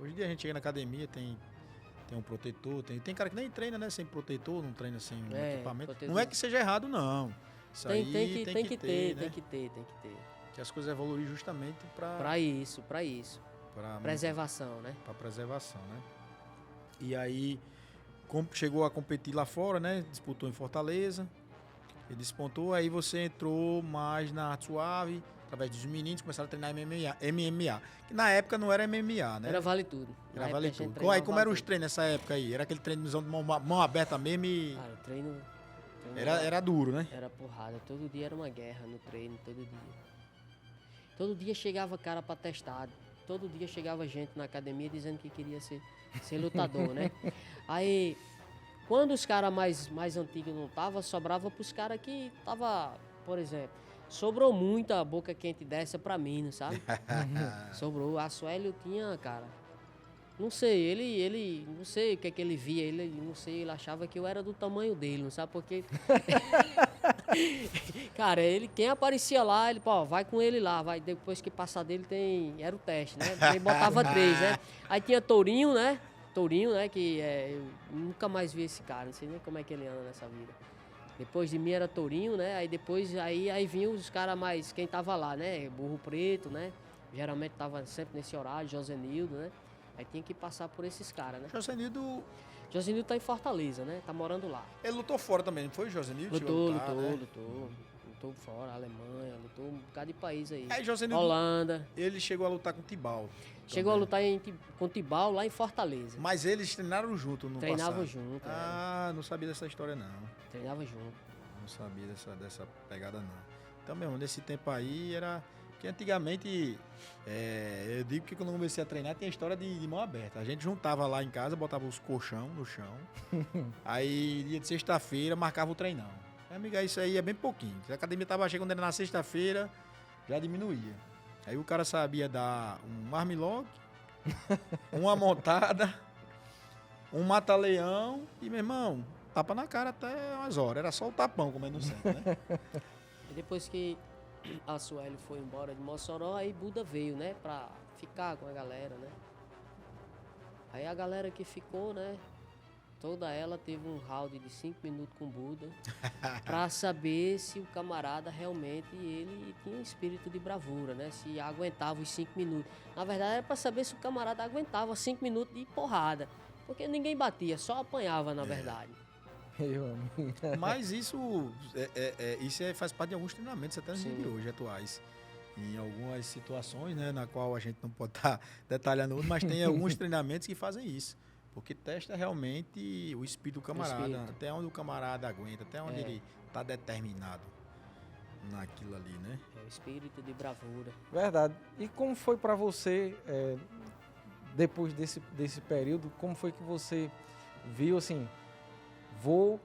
Hoje em dia a gente chega na academia, tem um protetor, tem cara que nem treina, né? Sem protetor, não treina sem um equipamento. Protetor. Não é que seja errado, não. Isso Tem aí que ter, né? tem que ter. Que as coisas evoluem justamente Pra isso. pra Preservação, né? para preservação, né? E aí chegou a competir lá fora, né? Disputou em Fortaleza. Ele despontou, aí você entrou mais na arte suave, através dos meninos, começaram a treinar MMA. Que na época não era MMA, né? Era vale tudo. Era Na vale época a gente tudo. treinava Aí como vale eram os tudo. treinos nessa época aí? Era aquele treinozão de mão aberta mesmo e Cara, o treino era duro, né? era porrada. Todo dia era uma guerra no treino, todo dia. Todo dia chegava cara pra testar. Todo dia chegava gente na academia dizendo que queria ser lutador, né? Aí, quando os caras mais antigos não estavam, sobrava pros caras que tava, por exemplo, sobrou muita boca quente dessa pra mim, não sabe? Sobrou. A Suélio tinha, cara. Não sei, ele não sei o que é que ele via, não sei, ele achava que eu era do tamanho dele, não sabe? Porque cara, quem aparecia lá, ele, pô, vai com ele lá, vai, depois que passar dele era o teste, né? Ele botava 3, né? Aí tinha Tourinho, né? Que eu nunca mais vi esse cara, não sei nem como é que ele anda nessa vida. Depois de mim era Tourinho, né? Aí depois, aí vinham os caras mais, quem tava lá, né? Burro Preto, né? Geralmente tava sempre nesse horário, Josenildo, né? Aí tinha que passar por esses caras, né? Josenildo, Josenildo tá em Fortaleza, né? Tá morando lá. ele lutou fora também, não foi o Josenildo? Chegou a lutar, né? Lutou fora, Alemanha, lutou um bocado de país aí. Aí Josenildo, Holanda. ele chegou a lutar com o Tibau. Chegou a também. lutar com o Tibau lá em Fortaleza. Mas eles treinaram junto no Treinavam passado. junto, Não sabia dessa história, não. Treinava junto. Não sabia dessa pegada, não. Então, mesmo, nesse tempo aí, era... Porque antigamente, eu digo que quando eu comecei a treinar, tinha história de mão aberta. A gente juntava lá em casa, botava os colchão no chão. Aí, dia de sexta-feira, marcava o treinão. Amiga, isso aí é bem pouquinho. Se a academia tava chegando era na sexta-feira, já diminuía. Aí o cara sabia dar um armlock, uma montada um mata-leão e, meu irmão, tapa na cara até umas horas. Era só o tapão comendo no centro, né? E depois que a Sueli foi embora de Mossoró, aí Buda veio, né? Pra ficar com a galera, né? Aí a galera que ficou, né? Toda ela teve um round de 5 minutos com Buda pra saber se o camarada realmente ele tinha espírito de bravura, né? Se aguentava os 5 minutos. Na verdade era pra saber se o camarada aguentava 5 minutos de porrada. Porque ninguém batia, só apanhava na verdade. Meu amigo. Mas isso faz parte de alguns treinamentos, até nos dias de hoje, atuais. Em algumas situações, né, na qual a gente não pode estar detalhando, mas tem alguns treinamentos que fazem isso. Porque testa realmente o espírito do camarada, espírito. até onde o camarada aguenta, até onde É. ele está determinado naquilo ali, né? É o espírito de bravura. Verdade. E como foi para você, depois desse período, como foi que você viu assim, vou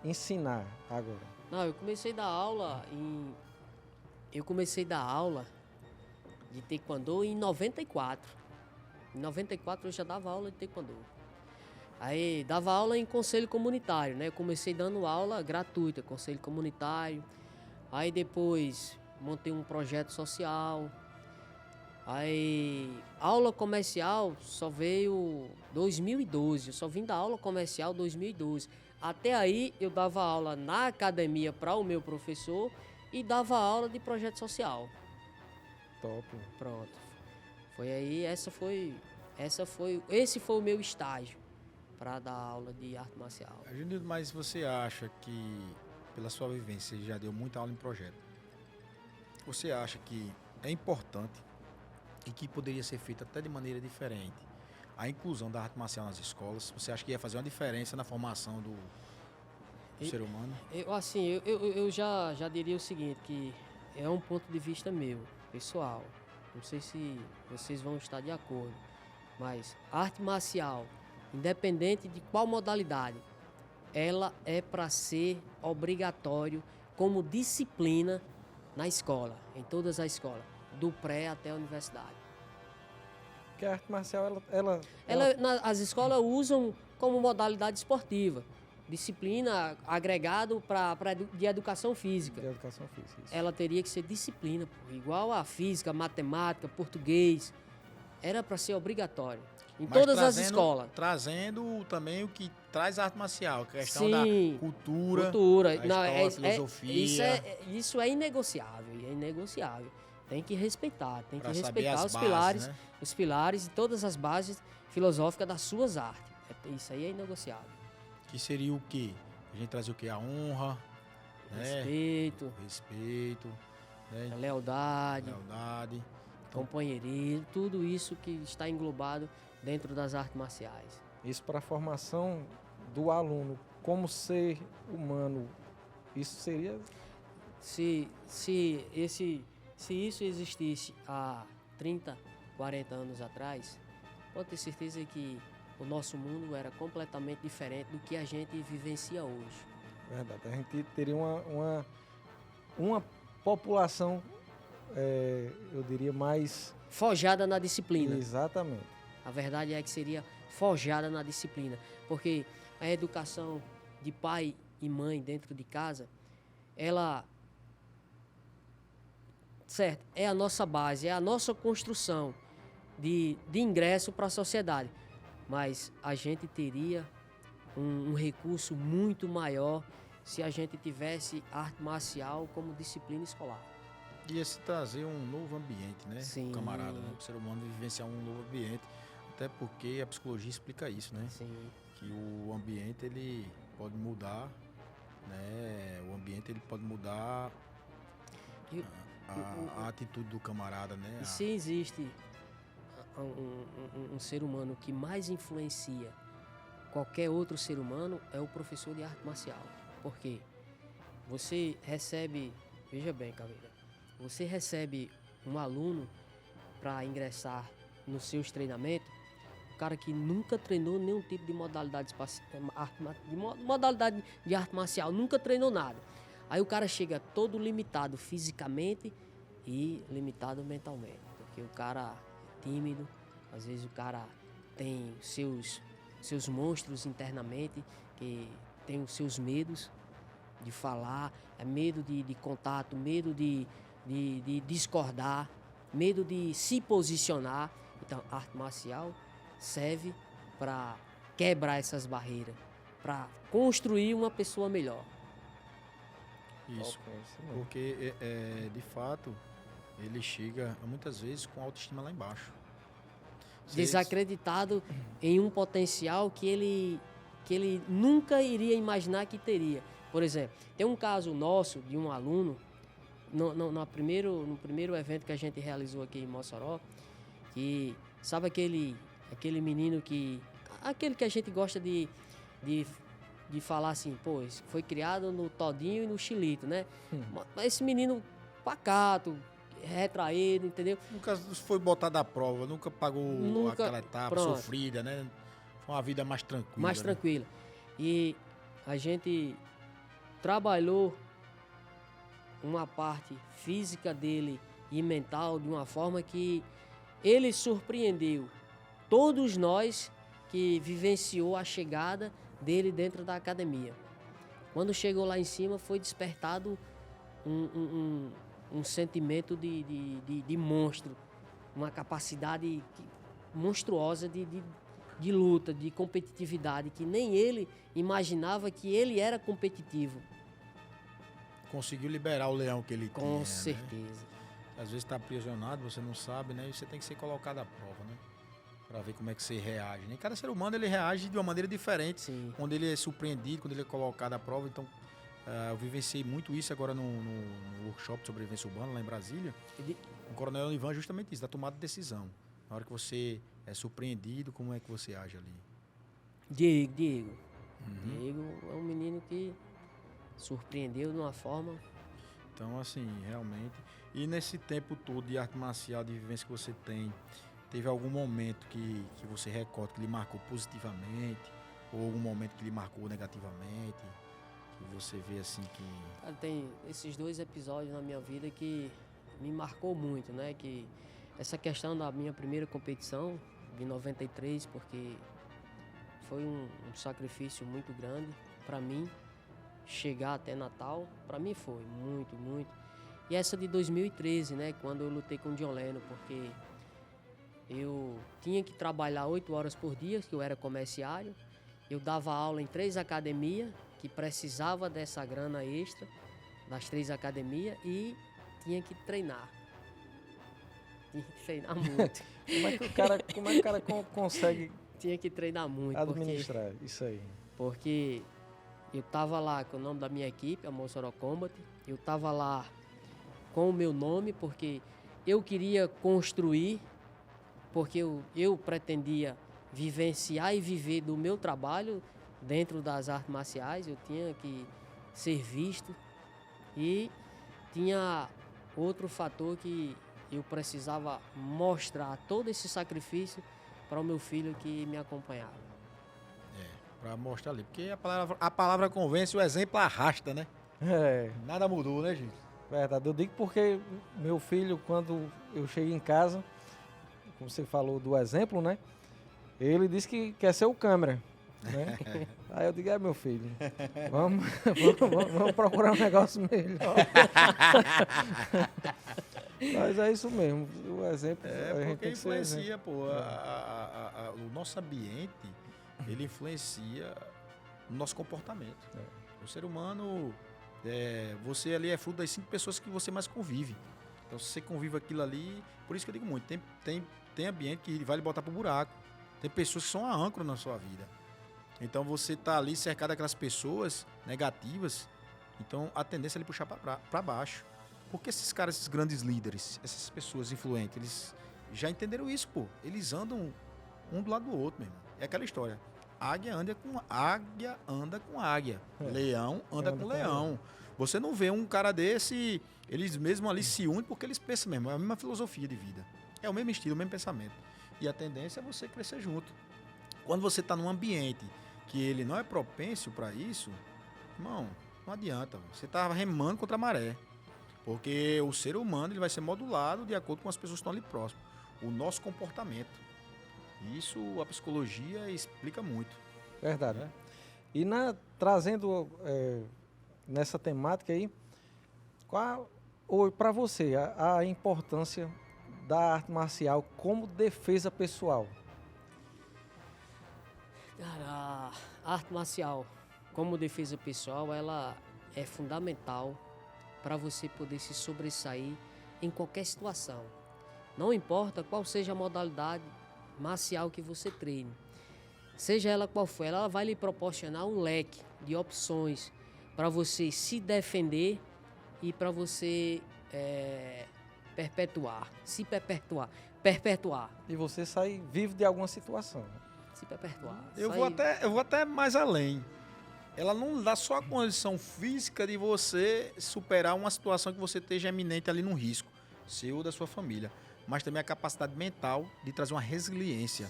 ensinar agora? Não, eu comecei a dar aula de taekwondo em 94. Em 94 eu já dava aula de taekwondo. Aí dava aula em conselho comunitário, né? Eu comecei dando aula gratuita, conselho comunitário. Aí depois montei um projeto social. Aí aula comercial só veio 2012. Eu só vim da aula comercial 2012. Até aí eu dava aula na academia para o meu professor e dava aula de projeto social. Top. Pronto. Foi aí, esse foi o meu estágio para dar aula de arte marcial. Junildo, mas você acha que, pela sua vivência, você já deu muita aula em projeto, você acha que é importante e que poderia ser feito até de maneira diferente a inclusão da arte marcial nas escolas? Você acha que ia fazer uma diferença na formação do ser humano? Eu já diria o seguinte, que é um ponto de vista meu, pessoal. Não sei se vocês vão estar de acordo, mas a arte marcial, independente de qual modalidade, ela é para ser obrigatório como disciplina na escola, em todas as escolas, do pré até a universidade. Porque a arte marcial, As escolas usam como modalidade esportiva, disciplina agregado de educação física. de educação física. Isso. Ela teria que ser disciplina, pô, igual a física, matemática, português. Era para ser obrigatório. Em Mas todas as escolas. Trazendo também o que traz a arte marcial, a questão Sim, da cultura, a Não, história, a filosofia. Isso é inegociável, é inegociável. Tem que respeitar, tem que Pra saber respeitar as os bases, pilares, né? os pilares e todas as bases filosóficas das suas artes. Isso aí é inegociável. Que seria o quê? A gente trazia o quê? A honra, né? Respeito, O respeito, né? a lealdade, Lealdade. companheirismo, tudo isso que está englobado dentro das artes marciais. Isso para a formação do aluno como ser humano, isso seria... Se isso existisse há 30, 40 anos atrás, pode ter certeza que o nosso mundo era completamente diferente do que a gente vivencia hoje. Verdade, a gente teria uma população, eu diria, mais... Forjada na disciplina. Exatamente. A verdade é que seria forjada na disciplina, porque a educação de pai e mãe dentro de casa, ela, certo, é a nossa base, é a nossa construção de ingresso para a sociedade, mas a gente teria um recurso muito maior se a gente tivesse arte marcial como disciplina escolar. Ia se trazer um novo ambiente, né? Sim. O camarada, né? O ser humano vivenciar um novo ambiente. Até porque a psicologia explica isso, né? Sim. Que o ambiente ele pode mudar, né? O ambiente ele pode mudar E, a atitude do camarada, né? e se existe um ser humano que mais influencia qualquer outro ser humano, é o professor de arte marcial. Por quê? Você recebe, veja bem, Caveira, você recebe um aluno para ingressar nos seus treinamentos, um cara que nunca treinou nenhum tipo de modalidade de arte marcial, nunca treinou nada. Aí o cara chega todo limitado fisicamente e limitado mentalmente, porque o cara é tímido, às vezes o cara tem seus seus monstros internamente, que tem os seus medos de falar, medo de contato, medo de discordar, medo de se posicionar. Então, a arte marcial serve para quebrar essas barreiras, para construir uma pessoa melhor. Isso. Top, é isso mesmo. Porque, de fato, ele chega muitas vezes com a autoestima lá embaixo. Desacreditado em um potencial que ele nunca iria imaginar que teria. Por exemplo, tem um caso nosso de um aluno, no primeiro evento que a gente realizou aqui em Mossoró, que sabe aquele menino aquele que a gente gosta de falar assim, pô, esse foi criado no Todinho e no Chilito, né? Mas esse menino pacato, retraído, entendeu? Nunca foi botado à prova, nunca pagou aquela etapa pronto. sofrida, né? Foi uma vida mais tranquila. Mais né? tranquila. E a gente trabalhou uma parte física dele e mental de uma forma que ele surpreendeu todos nós que vivenciou a chegada dele dentro da academia. Quando chegou lá em cima, foi despertado um sentimento de monstro, uma capacidade monstruosa de luta, de competitividade, que nem ele imaginava que ele era competitivo. Conseguiu liberar o leão que ele tinha. Com né? certeza. Às vezes está aprisionado, você não sabe, né? E você tem que ser colocado à prova, né? Para ver como é que você reage. Né? Cada ser humano ele reage de uma maneira diferente. Sim. Quando ele é surpreendido, quando ele é colocado à prova. Então, eu vivenciei muito isso agora no workshop de sobrevivência urbana lá em Brasília. O Coronel Ivan justamente isso, da tomada de decisão. Na hora que você é surpreendido, como é que você age ali? Diego. Uhum. Diego é um menino que surpreendeu de uma forma. Então, assim, realmente. E nesse tempo todo de arte marcial, de vivência que você tem, teve algum momento que você recorda que lhe marcou positivamente? Ou algum momento que lhe marcou negativamente? Que você vê assim que... Cara, tem esses 2 episódios na minha vida que me marcou muito, né? Que essa questão da minha primeira competição, de 93, porque foi um sacrifício muito grande para mim. Chegar até Natal, para mim foi muito, muito. E essa de 2013, né, quando eu lutei com o John Lennon, porque eu tinha que trabalhar 8 horas por dia, que eu era comerciário. Eu dava aula em 3 academias, que precisava dessa grana extra, das 3 academias, e tinha que treinar. Tinha que treinar muito. Como é que o cara consegue Tinha que treinar muito. administrar isso aí? Porque eu estava lá com o nome da minha equipe, a Mossoró Combat. Eu estava lá com o meu nome, porque eu queria construir, porque eu pretendia vivenciar e viver do meu trabalho dentro das artes marciais. Eu tinha que ser visto. E tinha outro fator que eu precisava mostrar todo esse sacrifício para o meu filho que me acompanhava. Pra mostrar ali. Porque a palavra convence, o exemplo arrasta, né? É, Nada mudou, né, gente? verdade. Eu digo porque meu filho, quando eu cheguei em casa, como você falou do exemplo, né? Ele disse que quer ser o câmera, né? Aí eu digo, meu filho, vamos procurar um negócio melhor. Mas é isso mesmo, o exemplo, a gente Porque tem que ser exemplo. influencia, pô. O nosso ambiente, ele influencia no nosso comportamento. O ser humano, você ali é fruto das 5 pessoas que você mais convive. Então, se você convive aquilo ali, por isso que eu digo muito, tem ambiente que vai lhe botar pro buraco. Tem pessoas que são a âncora na sua vida. Então, você tá ali cercado daquelas pessoas negativas, então a tendência é ele puxar para baixo. Porque esses caras, esses grandes líderes, essas pessoas influentes, eles já entenderam isso, pô. Eles andam um do lado do outro, meu irmão. É aquela história. Águia anda com águia. Leão anda com leão. Você não vê um cara desse, eles mesmo ali se unem porque eles pensam mesmo, é a mesma filosofia de vida. É o mesmo estilo, o mesmo pensamento. E a tendência é você crescer junto. Quando você está num ambiente que ele não é propício para isso, irmão, não adianta. Você está remando contra a maré. Porque o ser humano ele vai ser modulado de acordo com as pessoas que estão ali próximas. O nosso comportamento. E isso a psicologia explica muito. Verdade. né? E trazendo nessa temática aí, qual para você a importância da arte marcial como defesa pessoal? Cara, a arte marcial, como defesa pessoal, ela é fundamental para você poder se sobressair em qualquer situação. Não importa qual seja a modalidade marcial que você treine. Seja ela qual for, ela vai lhe proporcionar um leque de opções para você se defender e para você perpetuar. E você sai vivo de alguma situação. Se perpetuar. Eu Sair- vou até mais além. Ela não dá só a condição física de você superar uma situação que você esteja eminente ali num risco, seu ou da sua família, mas também a capacidade mental de trazer uma resiliência,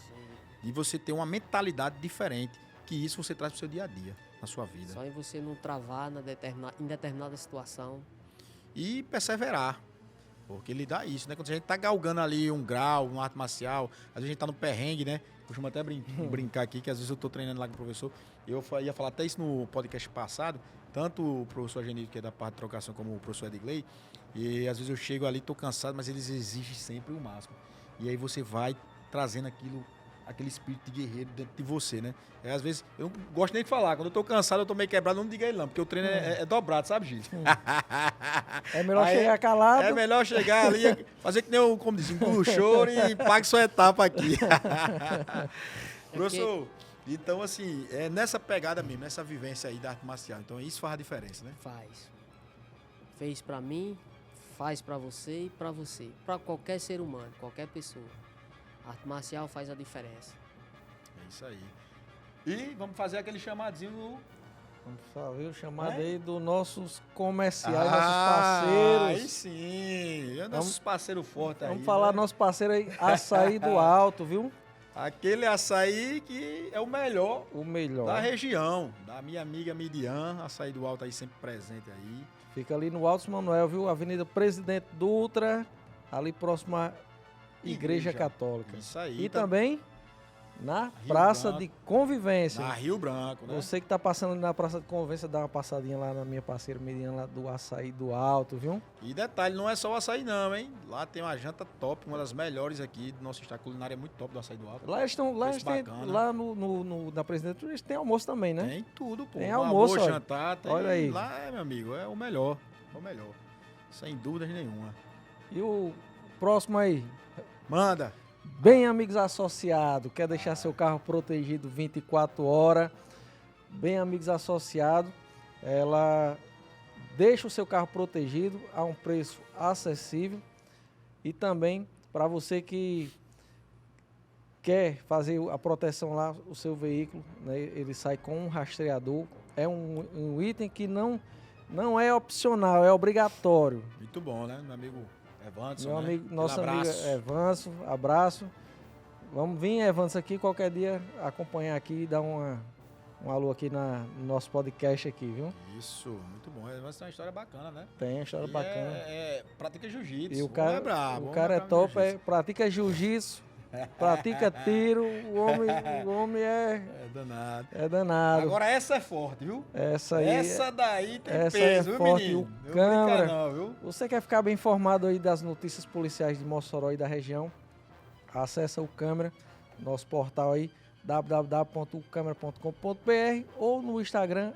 de você ter uma mentalidade diferente, que isso você traz para o seu dia a dia, na sua vida. Só em você não travar em determinada situação. E perseverar, porque ele dá isso, né? Quando a gente tá galgando ali um grau, uma arte marcial, às vezes a gente tá no perrengue, né? Costumo até brincar aqui, que às vezes eu tô treinando lá com o professor, ia falar até isso no podcast passado, tanto o professor Genito, que é da parte de trocação, como o professor Edgley, e às vezes eu chego ali, tô cansado, mas eles exigem sempre o máximo. E aí você vai trazendo aquele espírito de guerreiro dentro de você, né? Às vezes, eu não gosto nem de falar, quando eu tô cansado, eu tô meio quebrado, não diga ele não, porque o treino é dobrado, sabe, Gil? É melhor Aí chegar calado. É melhor chegar ali, fazer que nem o, como dizem, um choro e pague sua etapa aqui. Professor, então assim, é nessa pegada mesmo, nessa vivência aí da arte marcial. Então isso faz a diferença, né? Faz. Fez pra mim, faz pra você e pra você. Pra qualquer ser humano, qualquer pessoa. A arte marcial faz a diferença. É isso aí. E vamos fazer aquele chamadinho no... Vamos fazer o chamado É? aí dos nossos comerciais, Aí nossos parceiros. sim, é nossos parceiros fortes aí. Vamos falar né? nosso parceiro aí, Açaí do Alto, viu? Aquele açaí que é o melhor O melhor. da região, da minha amiga Midian, açaí do Alto aí sempre presente aí. Fica ali no Alto Manuel, viu? Avenida Presidente Dutra, ali próximo à Igreja Católica. Isso aí. E também na Rio Praça Branco. de Convivência. Na Rio Branco, né? Você que tá passando na Praça de Convivência, dá uma passadinha lá na minha parceira Mediana, lá do Açaí do Alto, viu? E detalhe, não é só o açaí não, hein? Lá tem uma janta top, uma das melhores aqui do nosso estado. A culinária é muito top do açaí do Alto. Lá eles estão, Preço bacana. lá na Presidente Dutra, eles têm almoço também, né? Tem tudo, pô. Tem Um almoço, olha. jantar, tem... Olha aí. Lá meu amigo, é o melhor. É o melhor. Sem dúvidas nenhuma. E o próximo aí, Manda. Bem Amigos Associados, quer deixar seu carro protegido 24 horas. Bem Amigos Associados, ela deixa o seu carro protegido a um preço acessível. E também para você que quer fazer a proteção lá, o seu veículo, né, ele sai com um rastreador. É um item que não é opcional, é obrigatório. Muito bom, né? Meu amigo Evanson, Meu né? amigo, nosso Aquele amigo abraço. Evanso, abraço. Vamos vir, Evanso, aqui qualquer dia acompanhar aqui e dar um alô aqui no nosso podcast aqui, viu? Isso, muito bom. Evanson tem uma história bacana, né? Tem uma história bacana. Pratica jiu-jitsu. E o homem cara, é brabo, o homem cara é brabo no top, jiu-jitsu. pratica jiu-jitsu, pratica tiro, o homem É danado. é danado. Agora essa é forte, viu? Essa aí, Essa daí tem essa peso, é viu, forte. menino? O Não câmera. brinca não, viu? Você quer ficar bem informado aí das notícias policiais de Mossoró e da região? Acessa o Câmera, nosso portal aí, www.ucâmera.com.br ou no Instagram,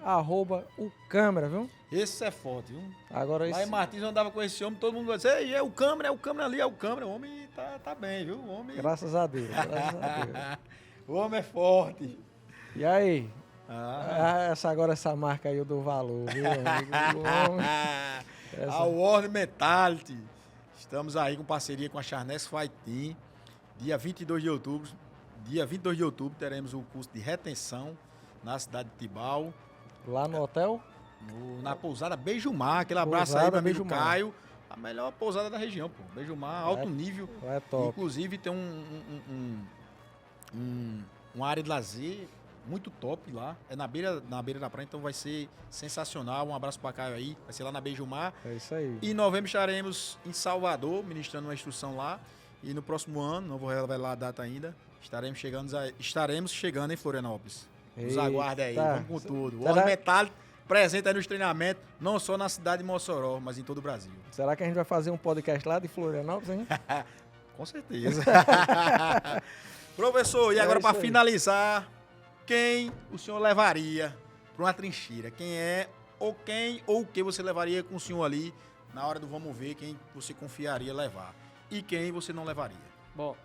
@ucâmera, viu? Esse é forte, viu? Agora Lá em esse, Martins eu andava com esse homem, todo mundo vai dizer, ei, é o câmera ali, é o câmera. O homem tá bem, viu? O homem... graças a Deus, graças a Deus. O homem é forte. E aí? Ah. Essa marca aí eu dou valor, viu, amigo? O homem, A World Mentality. Estamos aí com parceria com a Charnes Fight Team. Dia 22 de outubro. Dia 22 de outubro teremos o curso de retenção na cidade de Tibau. lá no hotel, Na pousada Beijumar. Aquele abraço aí Pousada pro amigo Beijumar. Caio. A melhor pousada da região, pô. Beijumar, alto nível. é top. Inclusive tem uma área de lazer muito top lá. É na beira da praia, então vai ser sensacional. Um abraço para Caio aí. Vai ser lá na Beijumar. É isso aí. E em novembro estaremos em Salvador, ministrando uma instrução lá. E no próximo ano, não vou revelar a data ainda, Estaremos chegando em Florianópolis. Nos Eita. aguarde aí, vamos com tudo. O Será- Óleo Metálico presente aí nos treinamentos, não só na cidade de Mossoró, mas em todo o Brasil. Será que a gente vai fazer um podcast lá de Florianópolis, hein? Com certeza. Professor, e É agora isso para aí. finalizar, quem o senhor levaria para uma trincheira? Quem é ou quem ou o que você levaria com o senhor ali na hora do vamos ver, quem você confiaria levar? E quem você não levaria? Bom,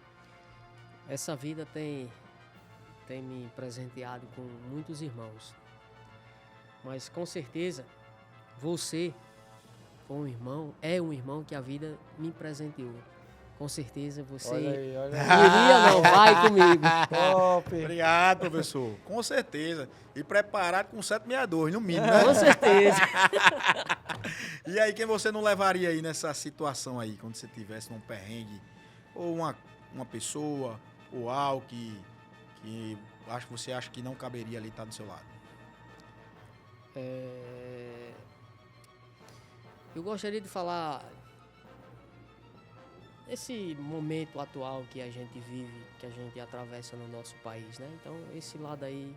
essa vida tem me presenteado com muitos irmãos. Mas com certeza, você foi um irmão, é um irmão que a vida me presenteou. Com certeza você Olha aí, olha aí. iria, não vai comigo. Top. Obrigado, professor. Com certeza. E preparado com 762, no mínimo, né? Com certeza. E aí, quem você não levaria aí nessa situação aí, quando você tivesse num perrengue? Ou uma pessoa, ou algo que você acha que não caberia ali estar do seu lado? Eu gostaria de falar esse momento atual que a gente vive, que a gente atravessa no nosso país, né? Então, esse lado aí,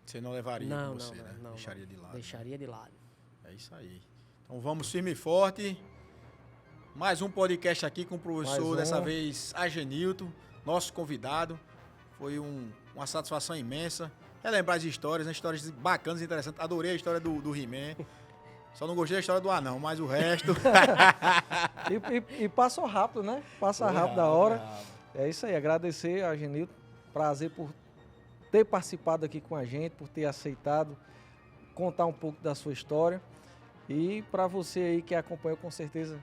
Você não levaria Não, com você, não, né? não, Deixaria de lado. deixaria de lado. É isso aí. Então vamos firme e forte. Mais um podcast aqui com o professor, Mais um. dessa vez Agenilton, nosso convidado. Foi uma satisfação imensa. Relembrar as histórias, né? Histórias bacanas e interessantes. Adorei a história do He-Man. Só não gostei da história do anão, mas o resto. E passou rápido, né? Passa rápido a hora. É isso aí, agradecer a Genilton. Prazer por ter participado aqui com a gente, por ter aceitado contar um pouco da sua história. E para você aí que acompanhou, com certeza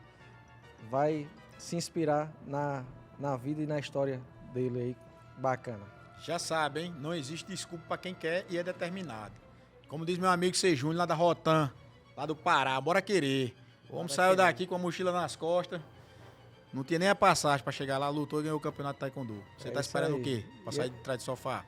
vai se inspirar na vida e na história dele aí. Bacana. Já sabe, hein? Não existe desculpa pra quem quer e é determinado. Como diz meu amigo C. Júnior, lá da Rotan, lá do Pará, bora querer. O homem saiu daqui com a mochila nas costas. Não tinha nem a passagem pra chegar lá, lutou e ganhou o campeonato de taekwondo. Você É tá isso esperando aí. o quê? Pra sair de trás do sofá?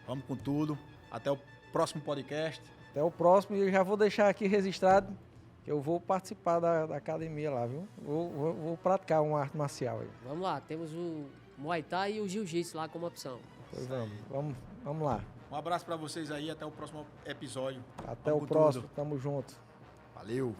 Vamos com tudo. Até o próximo podcast. Até o próximo, e eu já vou deixar aqui registrado que eu vou participar da academia lá, viu? Vou praticar uma arte marcial aí. Vamos lá, temos o Muay Thai e o Jiu-Jitsu lá como opção. Pois vamos lá. Um abraço pra vocês aí, até o próximo episódio. Até Vamos o com próximo, tudo. tamo junto. Valeu!